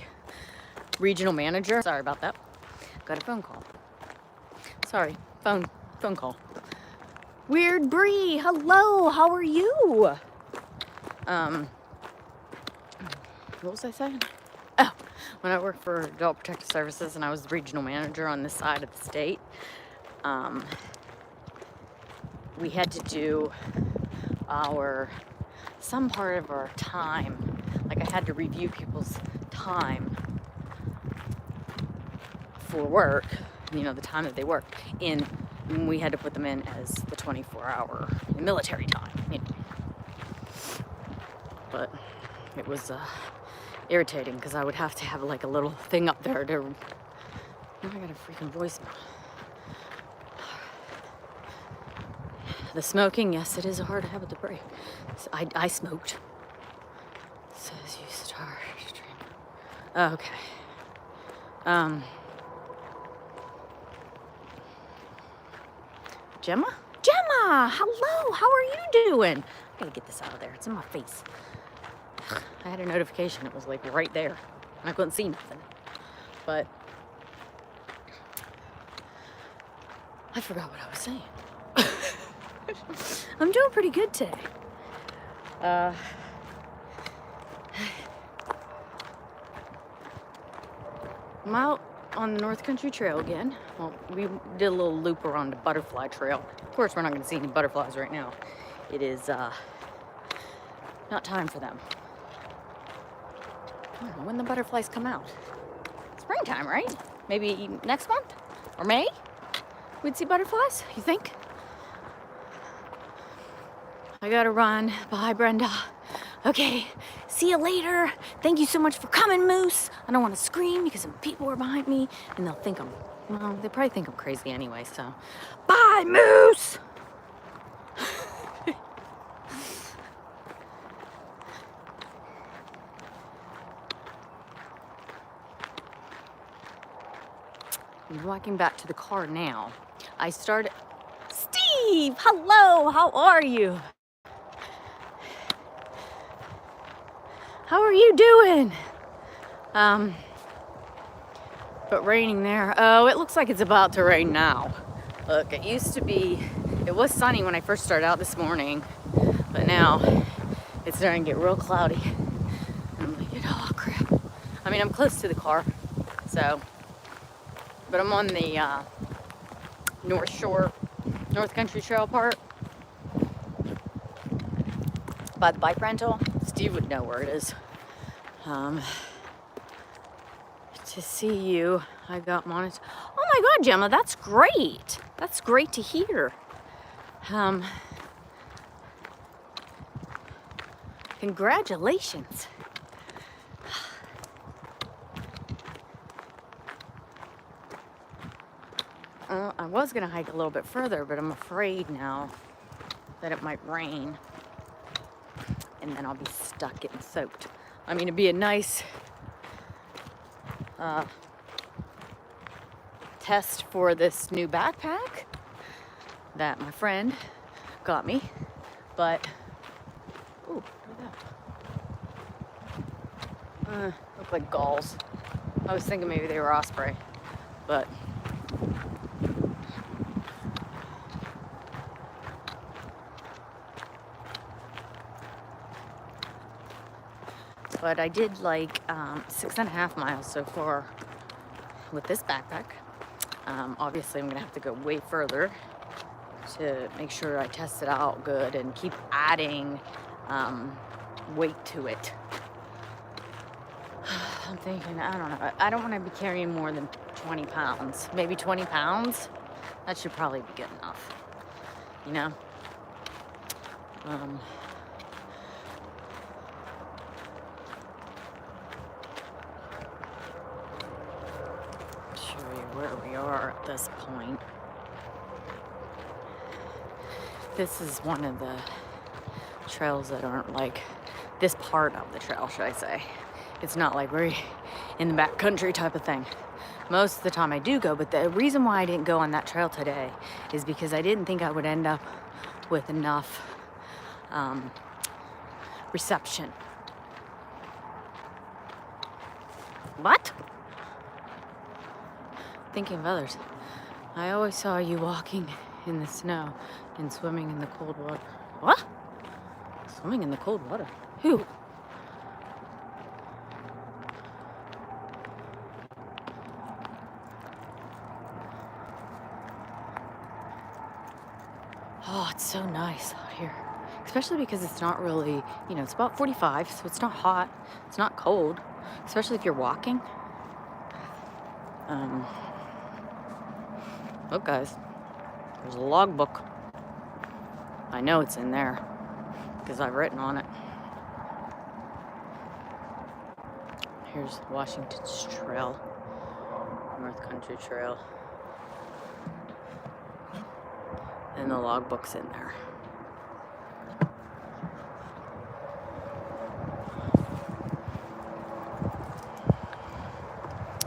A: regional manager, sorry about that, got a phone call. Sorry, phone call. Weird Bree, hello, how are you? What was I saying? Oh, when I worked for Adult Protective Services and I was the regional manager on this side of the state, we had to do some part of our time, like I had to review people's time for work, you know, the time that they worked in, and we had to put them in as the 24-hour military time, you know. But it was irritating because I would have to have like a little thing up there to, now I got a freaking voicemail. The smoking, yes, it is a hard habit to break. I smoked. It says you start stream. Okay. Gemma? Gemma! Hello! How are you doing? I gotta get this out of there. It's in my face. I had a notification. It was like right there. And I couldn't see nothing. But I forgot what I was saying. I'm doing pretty good today. I'm out on the North Country Trail again. Well, we did a little loop around the butterfly trail. Of course, we're not going to see any butterflies right now. It is not time for them. I don't know when the butterflies come out. Springtime, right? Maybe next month or May? We'd see butterflies, you think? I gotta run. Bye, Brenda. Okay, see you later. Thank you so much for coming, Moose. I don't want to scream because some people are behind me and they'll think well, they probably think I'm crazy anyway, so. Bye, Moose! I'm walking back to the car now. I started... Steve! Hello! How are you? How are you doing? But raining there. Oh, it looks like it's about to rain now. Look, it used to be, it was sunny when I first started out this morning, but now it's starting to get real cloudy. And I'm like, oh crap. I mean, I'm close to the car, so, but I'm on the North Country Trail part by the bike rental. Steve would know where it is. To see you, I got monitored. Oh my God, Gemma, that's great. That's great to hear. Congratulations. I was gonna hike a little bit further, but I'm afraid now that it might rain and then I'll be stuck getting soaked. I mean, it'd be a nice test for this new backpack that my friend got me, but ooh, look at that. Look like galls. I was thinking maybe they were osprey, but but I did like 6.5 miles so far with this backpack. Obviously I'm gonna have to go way further to make sure I test it out good and keep adding weight to it. I'm thinking, I don't know, I don't want to be carrying more than 20 pounds. Maybe 20 pounds? That should probably be good enough, you know? Show you where we are at this point. This is one of the trails that aren't like, this part of the trail, should I say. It's not like we're in the back country type of thing. Most of the time I do go, but the reason why I didn't go on that trail today is because I didn't think I would end up with enough reception. What? Thinking of others. I always saw you walking in the snow and swimming in the cold water. What? Swimming in the cold water? Who? Oh, it's so nice out here. Especially because it's not really, you know, it's about 45, so it's not hot. It's not cold, especially if you're walking. Look, guys, there's a logbook. I know it's in there because I've written on it. Here's Washington's Trail, North Country Trail. And the logbook's in there.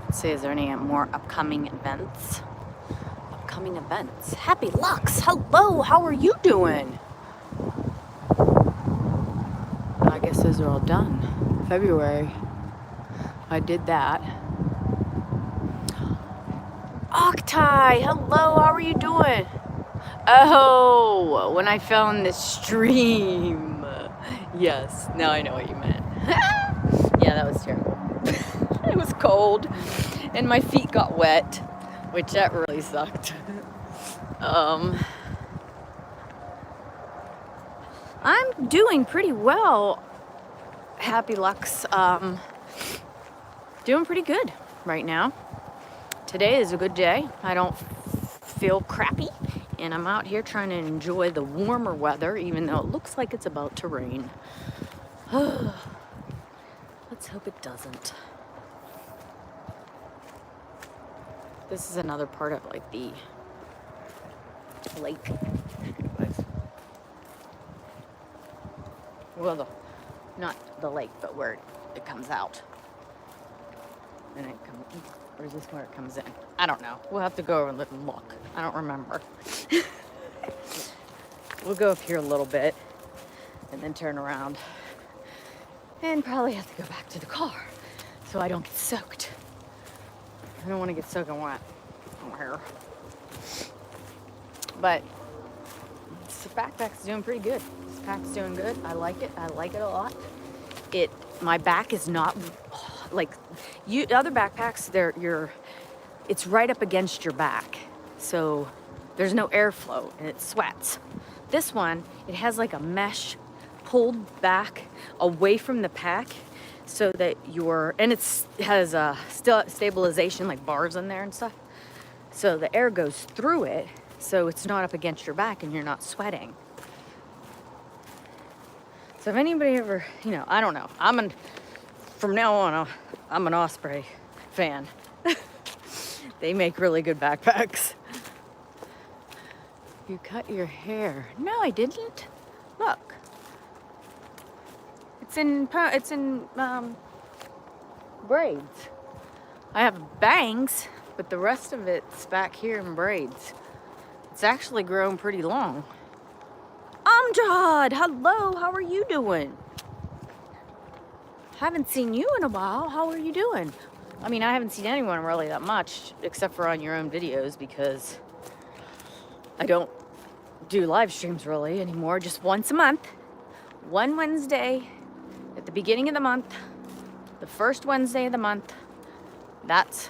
A: Let's see, is there any more upcoming events? Upcoming events. Happy Lux, hello, how are you doing? I guess those are all done. February, I did that. Octai, hello, how are you doing? Oh, when I found the stream. Yes, now I know what you meant. Yeah, that was terrible. It was cold and my feet got wet, which that really sucked. I'm doing pretty well, Happy Lux. Doing pretty good right now. Today is a good day. I don't feel crappy. And I'm out here trying to enjoy the warmer weather, even though it looks like it's about to rain. Let's hope it doesn't. This is another part of like the lake. Well, not the lake, but where it comes out. And it comes, or is this where it comes in? I don't know. We'll have to go over and look. I don't remember. We'll go up here a little bit and then turn around and probably have to go back to the car so I don't get soaked. I don't want to get soaking wet on here. But this backpack's doing pretty good. This pack's doing good. I like it. I like it a lot. My back is not like other backpacks. It's right up against your back, so there's no airflow and it sweats. This one, it has like a mesh pulled back away from the pack, so that and it has a stabilization, like bars in there and stuff, so the air goes through it, so it's not up against your back and you're not sweating. So if anybody ever, you know, I don't know, from now on, I'm an Osprey fan. They make really good backpacks. You cut your hair. No, I didn't. Look. It's in braids. I have bangs, but the rest of it's back here in braids. It's actually grown pretty long. Amjad, hello, how are you doing? Haven't seen you in a while. How are you doing? I mean, I haven't seen anyone really that much, except for on your own videos, because I don't do live streams really anymore, just once a month. One Wednesday at the beginning of the month, The first Wednesday of the month, that's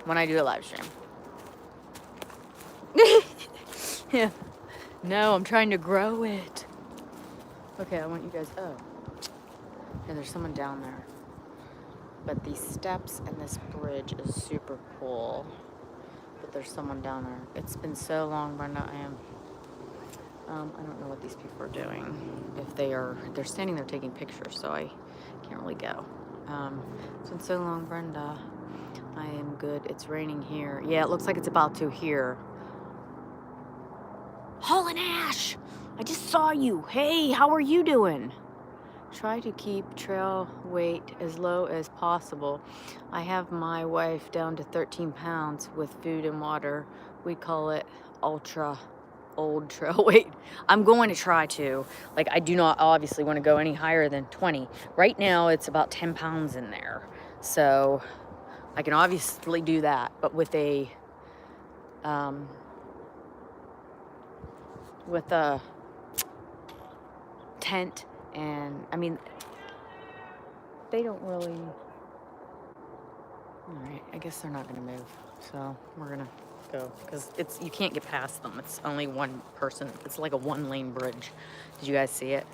A: when I do a live stream. Yeah. No, I'm trying to grow it. Okay, I want you guys, oh. Yeah, there's someone down there. But these steps and this bridge is super cool. But there's someone down there. It's been so long, Brenda. I don't know what these people are doing. If they're standing there taking pictures, so I can't really go. It's been so long, Brenda. I am good. It's raining here. Yeah, it looks like it's about to here. Hall and Ash! I just saw you. Hey, how are you doing? Try to keep trail weight as low as possible. I have my wife down to 13 pounds with food and water. We call it ultra old trail weight. I'm going to try to. Like, I do not obviously want to go any higher than 20. Right now, it's about 10 pounds in there. So, I can obviously do that. But with a tent, and I mean, they don't really, all right, I guess they're not gonna move, so we're gonna go, because you can't get past them. It's only one person. It's like a 1-lane bridge. Did you guys see it?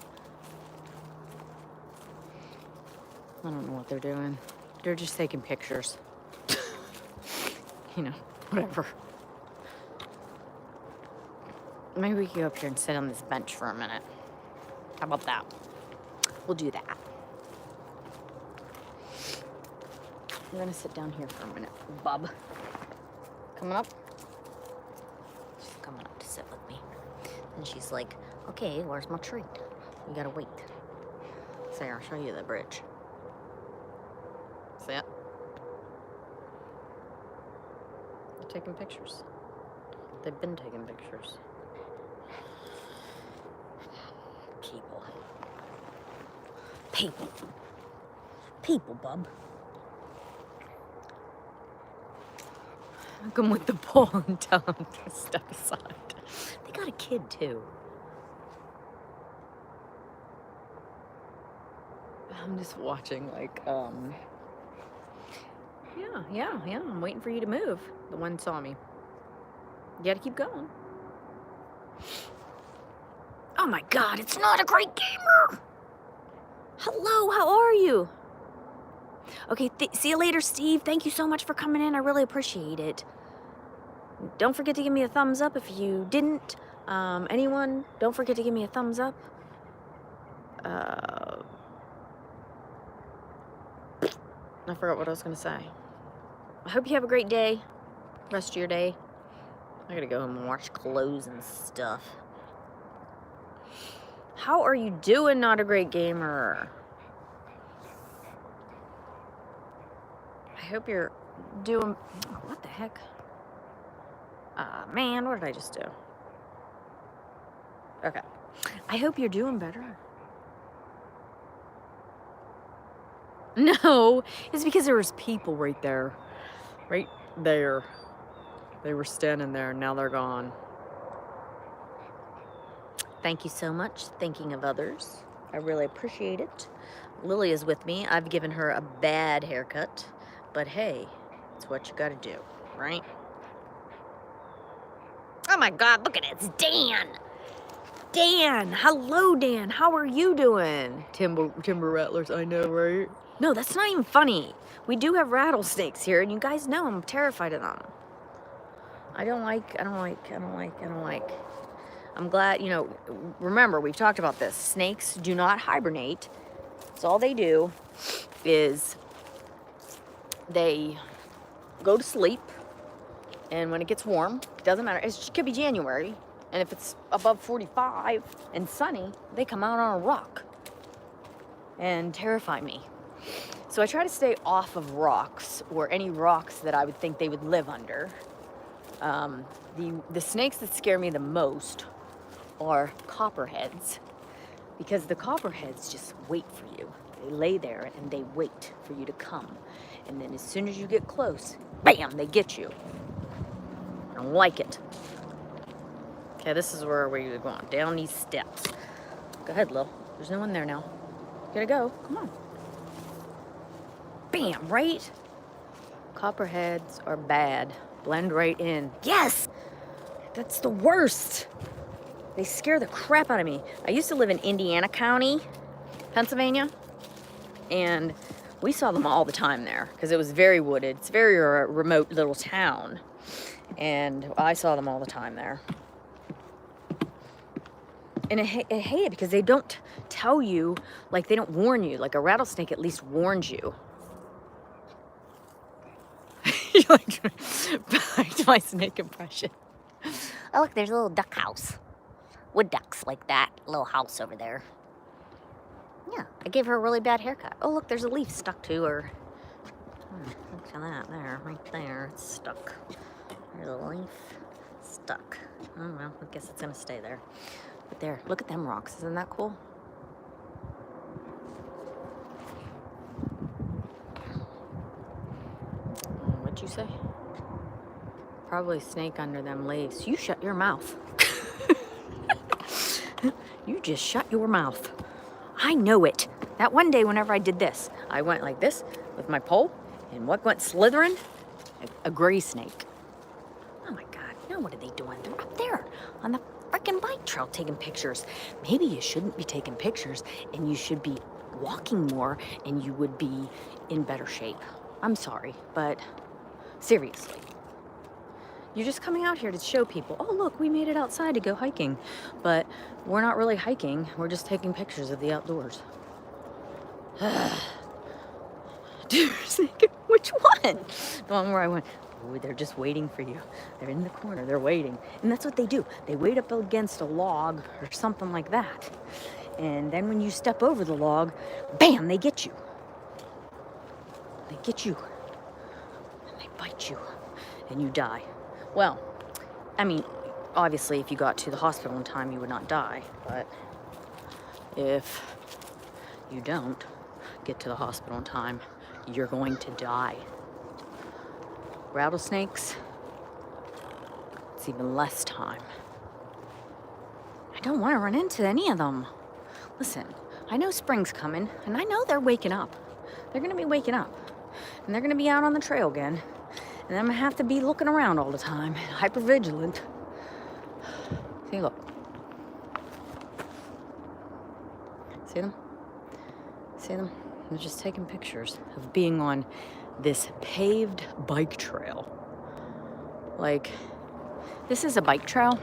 A: I don't know what they're doing. They're just taking pictures. You know, whatever. Maybe we could go up here and sit on this bench for a minute. How about that? We'll do that. I'm gonna sit down here for a minute. Bub. Coming up? She's coming up to sit with me. And she's like, okay, where's my treat? You gotta wait. So I'll show you the bridge. See it? They're taking pictures. They've been taking pictures. People, bub. Come with the pole and tell them to step aside. They got a kid too. I'm just watching, like, yeah, I'm waiting for you to move. The one saw me. You gotta keep going. Oh my God, it's not a great gamer. Hello, how are you? Okay, see you later, Steve. Thank you so much for coming in. I really appreciate it. Don't forget to give me a thumbs up if you didn't. Anyone, don't forget to give me a thumbs up. I forgot what I was going to say. I hope you have a great day. Rest of your day. I gotta go home and wash clothes and stuff. How are you doing, Not a Great Gamer? I hope you're doing... Oh, what the heck? Man, what did I just do? Okay. I hope you're doing better. No, it's because there was people right there. Right there. They were standing there, and now they're gone. Thank you so much. Thinking of others. I really appreciate it. Lily is with me. I've given her a bad haircut. But hey, it's what you gotta do, right? Oh my God, look at it. It's Dan. Dan. Hello, Dan. How are you doing? Timber rattlers, I know, right? No, that's not even funny. We do have rattlesnakes here, and you guys know I'm terrified of them. I don't like. I'm glad, you know, remember, we've talked about this. Snakes do not hibernate. So all they do is they go to sleep, and when it gets warm, it doesn't matter. It could be January, and if it's above 45 and sunny, they come out on a rock and terrify me. So I try to stay off of rocks, or any rocks that I would think they would live under. The snakes that scare me the most are copperheads, because the copperheads just wait for you. They lay there and they wait for you to come. And then as soon as you get close, bam, they get you. I don't like it. Okay, this is where we're going, down these steps. Go ahead, Lil. There's no one there now. You gotta go, come on. Bam, right? Copperheads are bad. Blend right in. Yes! That's the worst. They scare the crap out of me. I used to live in Indiana County, Pennsylvania, and we saw them all the time there because it was very wooded. It's a very remote little town, and I saw them all the time there. And I hate it because they don't tell you, like they don't warn you. Like a rattlesnake at least warns you. You like back to my snake impression.
B: Oh, look, there's a little duck house. Wood ducks like that little house over there. Yeah, I gave her a really bad haircut. Oh, look, there's a leaf stuck to her. Look at that there, right there. It's stuck. There's a leaf stuck. Oh, well, I guess it's gonna stay there. But there, look at them rocks. Isn't that cool?
A: What'd you say? Probably snake under them leaves. You shut your mouth. You just shut your mouth. I know it. That one day whenever I did this, I went like this with my pole, and what went slithering? A gray snake. Oh my God, now what are they doing? They're up there on the freaking bike trail taking pictures. Maybe you shouldn't be taking pictures and you should be walking more and you would be in better shape. I'm sorry, but seriously. You're just coming out here to show people, oh look, we made it outside to go hiking. But we're not really hiking, we're just taking pictures of the outdoors. Which one? The one where I went, oh, they're just waiting for you. They're in the corner, they're waiting. And that's what they do. They wait up against a log or something like that. And then when you step over the log, bam, they get you. They get you. And they bite you. And you die. Well, I mean, obviously if you got to the hospital in time, you would not die. But if you don't get to the hospital in time, you're going to die. Rattlesnakes, it's even less time. I don't want to run into any of them. Listen, I know spring's coming, and I know they're waking up. They're gonna be waking up, and they're gonna be out on the trail again. And I'm gonna have to be looking around all the time, hyper vigilant. See, look. See them? See them? They're just taking pictures of being on this paved bike trail. Like, this is a bike trail,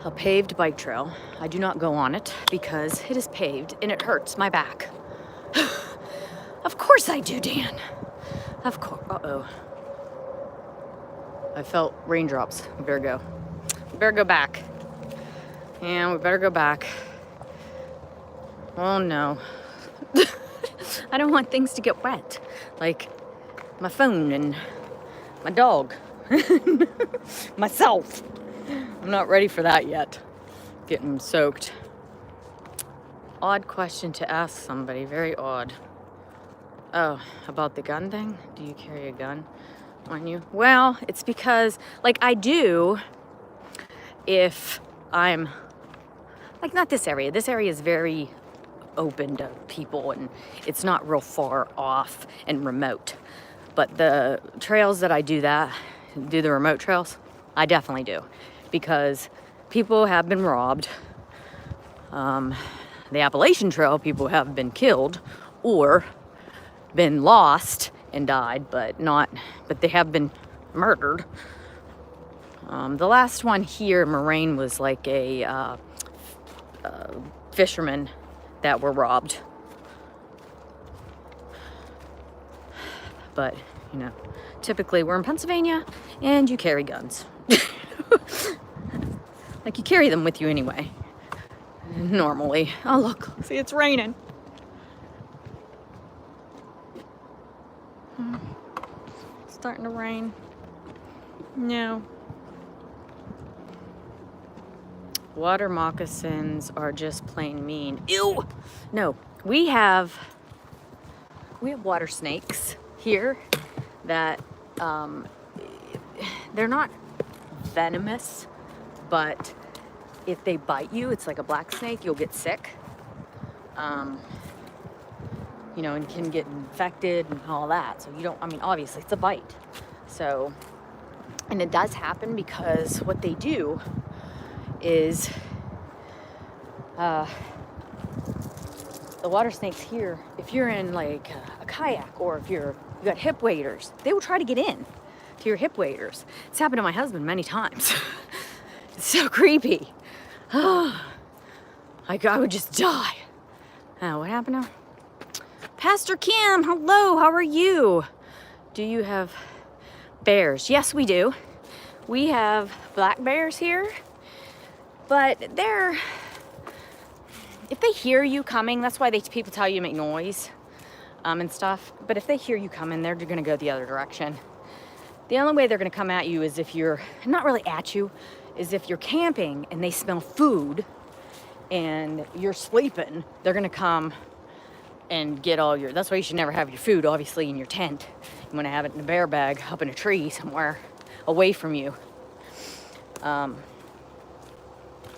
A: a paved bike trail. I do not go on it because it is paved and it hurts my back. Of course I do, Dan. Of course. Uh-oh. I felt raindrops. We better go. We better go back. Yeah, we better go back. Oh no. I don't want things to get wet. Like my phone and my dog. Myself. I'm not ready for that yet. Getting soaked. Odd question to ask somebody. Very odd. Oh, about the gun thing? Do you carry a gun on you? Well, it's because, like, I do if I'm, like, not this area. This area is very open to people, and it's not real far off and remote. But the trails that I do the remote trails, I definitely do. Because people have been robbed. The Appalachian Trail, people have been killed or been lost and died, but they have been murdered. The last one here in Moraine was like a fishermen that were robbed. But, you know, typically we're in Pennsylvania and you carry guns. Like you carry them with you anyway. Normally. Oh look, see, it's raining. It's starting to rain. No. Water moccasins are just plain mean. Ew! No, we have water snakes here that they're not venomous, but if they bite you, it's like a black snake, you'll get sick. you know, and can get infected and all that. So you don't, I mean, obviously it's a bite. So, and it does happen because what they do is the water snakes here, if you're in like a kayak or if you got hip waders, they will try to get in to your hip waders. It's happened to my husband many times. It's so creepy. Like I would just die. What happened now? Pastor Kim, hello, how are you? Do you have bears? Yes, we do. We have black bears here, but if they hear you coming, that's why people tell you to make noise and stuff. But if they hear you coming, they're gonna go the other direction. The only way they're gonna come at you is if you're, not really at you, is if you're camping and they smell food and you're sleeping, they're gonna come and get all your, that's why you should never have your food, obviously, in your tent. You wanna have it in a bear bag up in a tree somewhere away from you. But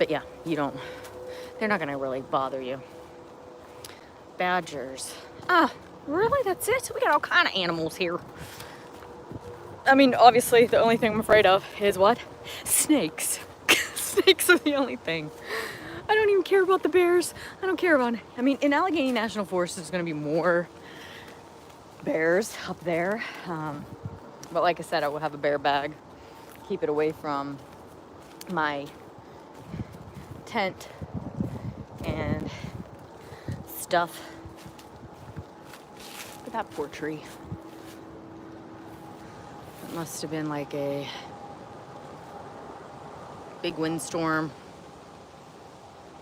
A: yeah, they're not gonna really bother you. Badgers. Really, that's it? We got all kind of animals here. I mean, obviously, the only thing I'm afraid of is what? Snakes. Snakes are the only thing. I don't even care about the bears. I don't care about it. I mean, in Allegheny National Forest, there's gonna be more bears up there. But like I said, I will have a bear bag. Keep it away from my tent and stuff. Look at that poor tree. It must have been like a big windstorm,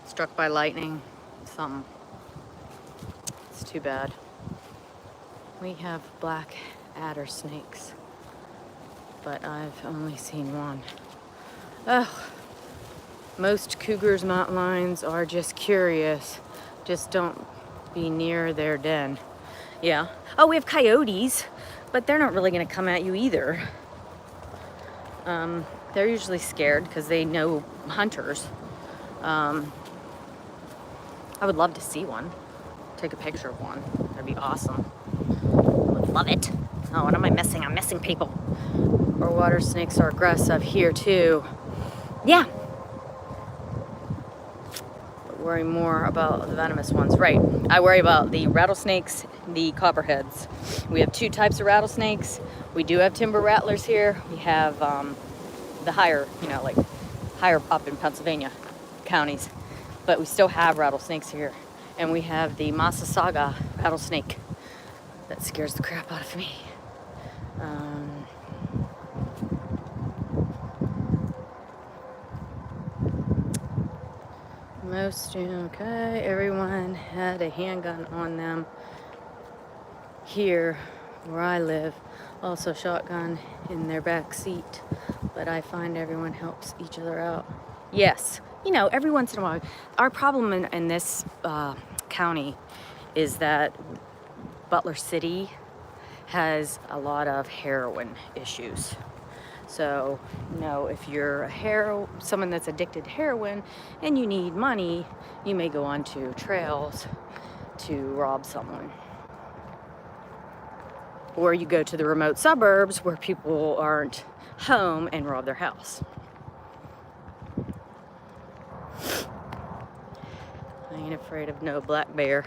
A: struck by lightning, something. It's too bad. We have black adder snakes, but I've only seen one. Oh, most cougars, mountain lions are just curious. Just don't be near their den. Yeah. Oh, we have coyotes, but they're not really gonna come at you either. They're usually scared because they know hunters. I would love to see one. Take a picture of one. That'd be awesome. Would love it. Oh, what am I missing? I'm missing people. Our water snakes are aggressive here too. Yeah. But worry more about the venomous ones. Right. I worry about the rattlesnakes, the copperheads. We have two types of rattlesnakes. We do have timber rattlers here. We have the higher, like higher up in Pennsylvania counties. But we still have rattlesnakes here. And we have the Massasauga rattlesnake. That scares the crap out of me. Okay, everyone had a handgun on them here where I live. Also shotgun in their back seat. But I find everyone helps each other out. Yes, every once in a while. Our problem in this county is that Butler City has a lot of heroin issues. So, if you're someone that's addicted to heroin and you need money, you may go onto trails to rob someone. Or you go to the remote suburbs where people aren't home and rob their house. I ain't afraid of no black bear.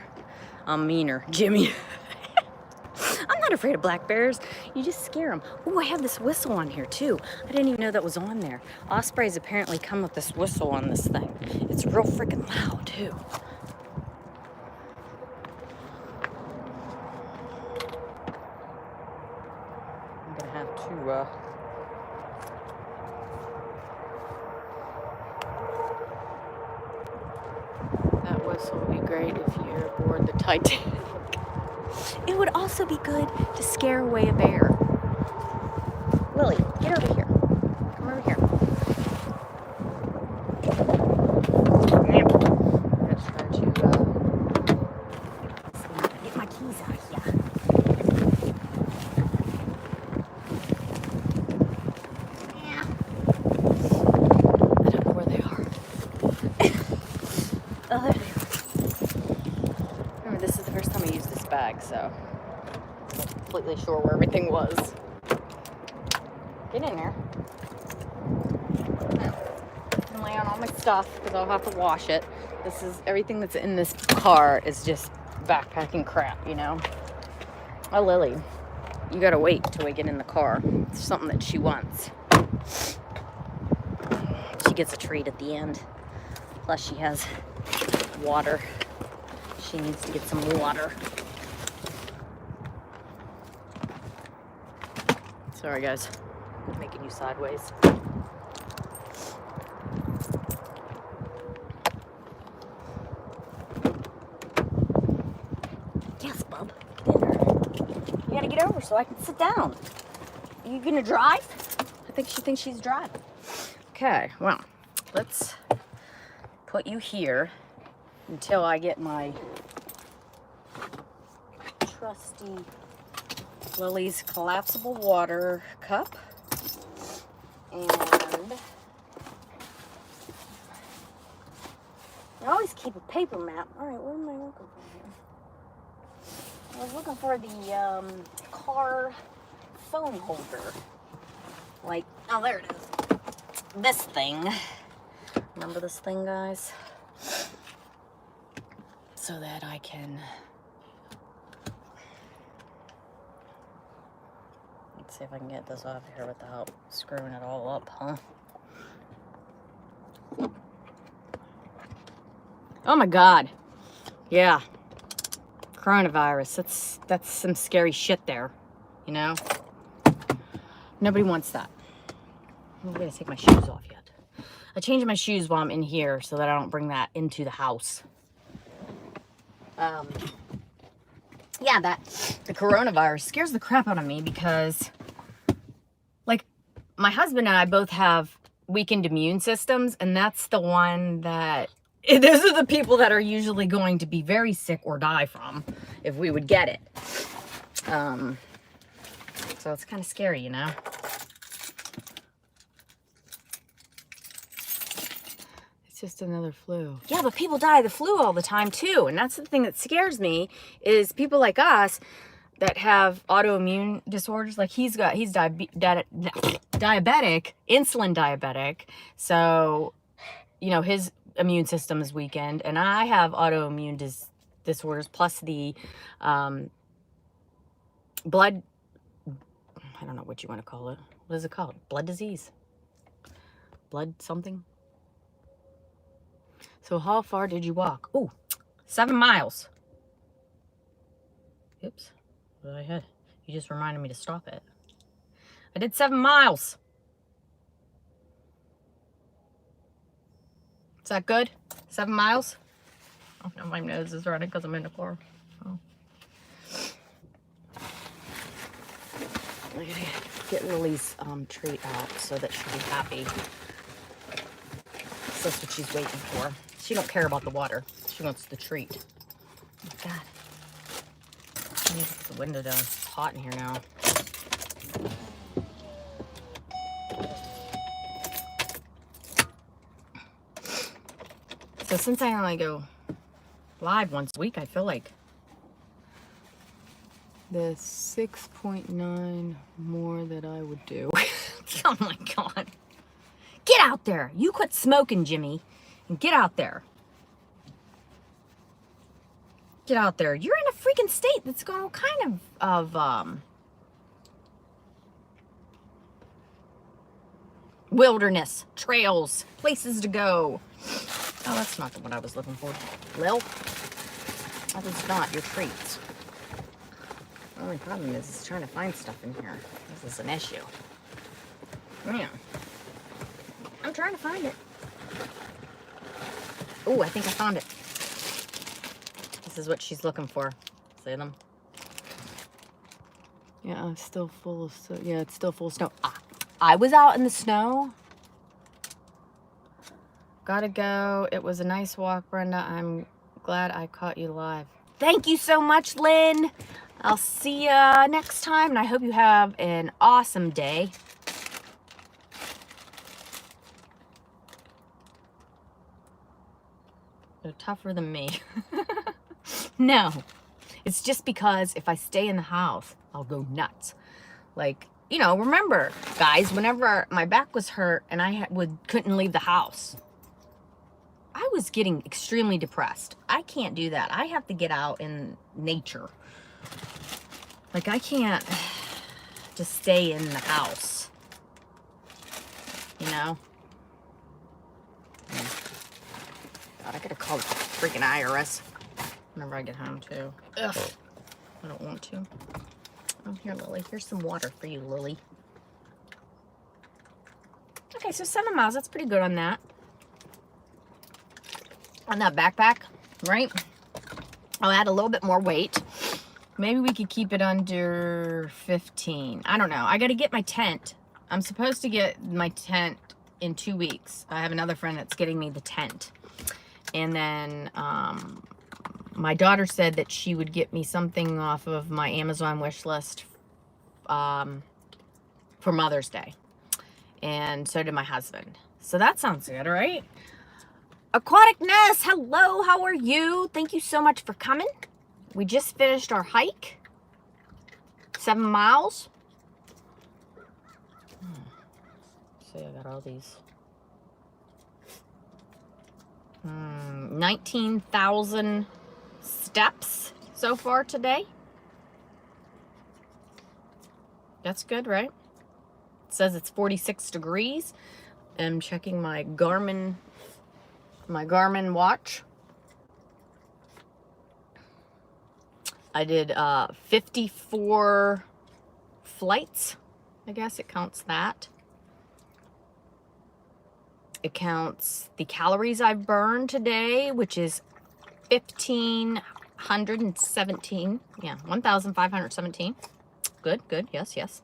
A: I'm meaner, Jimmy. I'm not afraid of black bears. You just scare them. Oh, I have this whistle on here too. I didn't even know that was on there. Ospreys apparently come with this whistle on this thing. It's real freaking loud too. I'm gonna have to that whistle would be great if you're aboard the Titanic. It would also be good to scare away a bear. Lily, get over here. Come over here. Let's try to get my keys out of here. Yeah. I don't know where they are. Oh, there they are. Remember, this is the first time I used this bag, so so I wasn't completely sure where everything was. Get in there. And lay on all my stuff because I'll have to wash it. This is everything that's in this car is just backpacking crap, you know. Oh, Lily, you gotta wait till we get in the car. It's something that she wants. She gets a treat at the end. Plus she has water. She needs to get some water. Sorry guys, I'm making you sideways. Yes, bub. You gotta get over so I can sit down. Are you gonna drive? I think she thinks she's driving. Okay, well, let's put you here until I get my trusty Lily's collapsible water cup. And I always keep a paper map. All right, what am I looking for here? I was looking for the car phone holder. Like, oh, there it is. This thing. Remember this thing, guys? So that I can... Let's see if I can get this off here without screwing it all up, huh? Oh my God. Yeah. Coronavirus. That's some scary shit there. You know? Nobody wants that. I'm gonna take my shoes off yet. I changed my shoes while I'm in here so that I don't bring that into the house. Yeah, the coronavirus scares the crap out of me because, like, my husband and I both have weakened immune systems, and that's the one that, those are the people that are usually going to be very sick or die from if we would get it. So it's kind of scary, you know? Just another flu. Yeah, but people die of the flu all the time too. And that's the thing that scares me is people like us that have autoimmune disorders. Like he's diabetic, insulin diabetic. So, you know, his immune system is weakened. And I have autoimmune disorders plus the blood, I don't know what you want to call it. What is it called? Blood disease? Blood something? So how far did you walk? Oh, 7 miles. Oops. What did I hit? You just reminded me to stop it. I did 7 miles. Is that good? 7 miles? Oh, no, my nose is running because I'm in the car. Oh. I gotta get Lily's treat out so that she'll be happy. So that's what she's waiting for. She don't care about the water. She wants the treat. Oh my God. I need to put the window down. It's hot in here now. So since I only go live once a week, I feel like the 6.9 more that I would do. Oh my God. Get out there. You quit smoking, Jimmy. And get out there. Get out there. You're in a freaking state that's got all kind of wilderness, trails, places to go. Oh, that's not the one I was looking for. Lil, that is not your treats. The only problem is trying to find stuff in here. This is an issue. Yeah. I'm trying to find it. Oh, I think I found it. This is what she's looking for. See them? Yeah, it's still full of snow. Yeah, it's still full of snow. I was out in the snow. Gotta go. It was a nice walk, Brenda. I'm glad I caught you live. Thank you so much, Lynn. I'll see you next time, and I hope you have an awesome day. They're tougher than me. No, It's just because if I stay in the house, I'll go nuts. Like, you know, remember, guys, whenever my back was hurt and I couldn't leave the house, I was getting extremely depressed. I can't do that. I have to get out in nature. Like, I can't just stay in the house, you know? God, I gotta call the freaking IRS whenever I get home, too. Ugh, I don't want to. Oh, here, Lily. Here's some water for you, Lily. Okay, so 7 miles. That's pretty good on that. On that backpack, right? I'll add a little bit more weight. Maybe we could keep it under 15. I don't know. I got to get my tent. I'm supposed to get my tent in 2 weeks. I have another friend that's getting me the tent. And then my daughter said that she would get me something off of my Amazon wish list for Mother's Day. And so did my husband. So that sounds good, right? Aquaticness, hello, how are you? Thank you so much for coming. We just finished our hike. 7 miles. See, I got all these. 19,000 steps so far today. That's good, right? It says it's 46 degrees. I'm checking my Garmin watch. I did 54 flights. I guess it counts that. It counts the calories I've burned today, which is 1,517. Yeah, 1,517. Good, good. Yes, yes.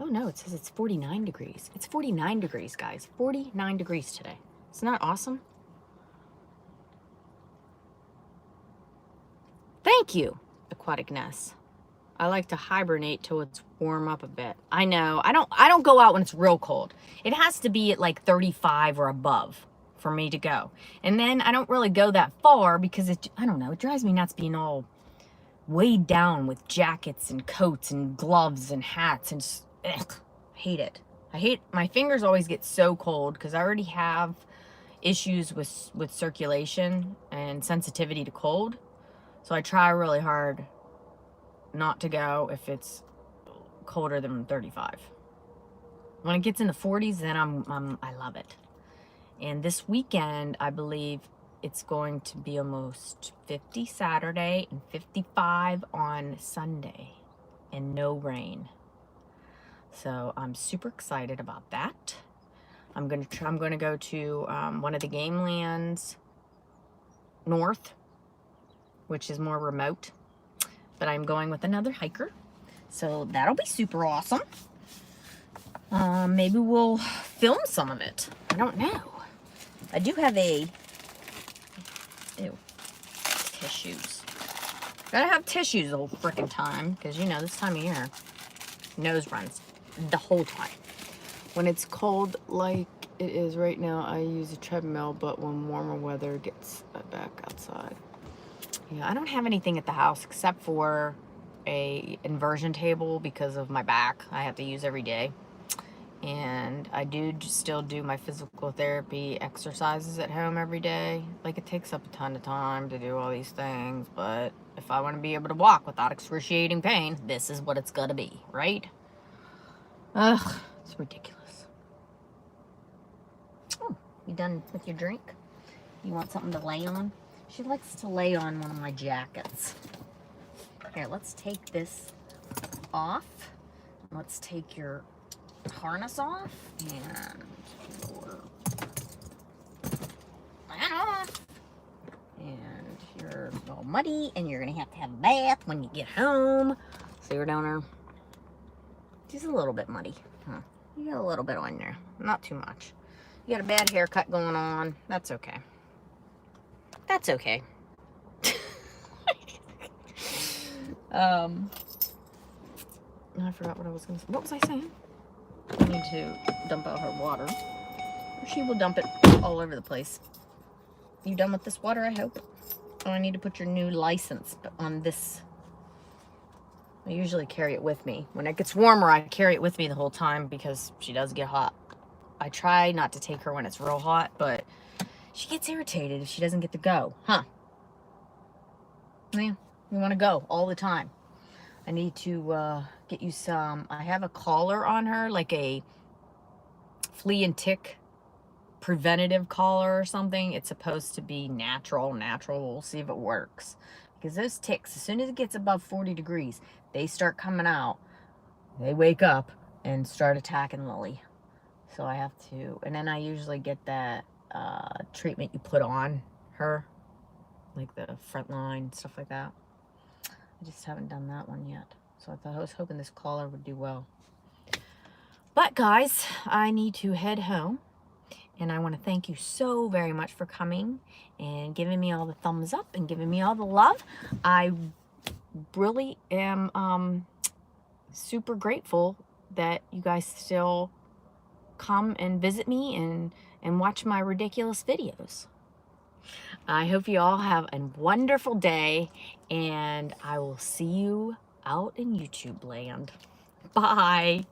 A: Oh no, it says it's 49 degrees. It's 49 degrees, guys. 49 degrees today. Isn't that awesome? Thank you, Aquaticness. I like to hibernate till it's warm up a bit. I know. I don't go out when it's real cold. It has to be at like 35 or above for me to go. And then I don't really go that far because I don't know, it drives me nuts being all weighed down with jackets and coats and gloves and hats and ugh, I hate it. My fingers always get so cold because I already have issues with circulation and sensitivity to cold. So I try really hard not to go if it's colder than 35. When it gets in the 40s, then I love it. And this weekend, I believe it's going to be almost 50 Saturday and 55 on Sunday and no rain. So I'm super excited about that. I'm going to go to one of the game lands north, which is more remote. But I'm going with another hiker. So that'll be super awesome. Maybe we'll film some of it. I don't know. I do have tissues. Gotta have tissues the whole freaking time. Because, you know, this time of year, nose runs the whole time. When it's cold like it is right now, I use a treadmill. But when warmer weather gets back outside. Yeah, I don't have anything at the house except for a inversion table because of my back. I have to use every day. And I do still do my physical therapy exercises at home every day. Like, it takes up a ton of time to do all these things, but if I want to be able to walk without excruciating pain, this is what it's gonna be, right? Ugh, it's ridiculous. Oh, you done with your drink? You want something to lay on? She likes to lay on one of my jackets. Here, let's take this off. Let's take your harness off and your that off. And you're all muddy and you're gonna have a bath when you get home. See her down there? She's a little bit muddy. Huh. You got a little bit on there. Not too much. You got a bad haircut going on. That's okay. That's okay. I forgot what I was going to say. What was I saying? I need to dump out her water. Or she will dump it all over the place. You done with this water, I hope? Oh, I need to put your new license on this. I usually carry it with me. When it gets warmer, I carry it with me the whole time because she does get hot. I try not to take her when it's real hot, but she gets irritated if she doesn't get to go. Huh? Yeah, we want to go all the time. I need to get you some. I have a collar on her, like a flea and tick preventative collar or something. It's supposed to be natural. We'll see if it works. Because those ticks, as soon as it gets above 40 degrees, they start coming out. They wake up and start attacking Lily. So I have to, and then I usually get that treatment you put on her, like the front line, stuff like that. I just haven't done that one yet. So I was hoping this collar would do well. But guys, I need to head home. And I want to thank you so very much for coming and giving me all the thumbs up and giving me all the love. I really am super grateful that you guys still come and visit me and watch my ridiculous videos. I hope you all have a wonderful day, and I will see you out in YouTube land. Bye.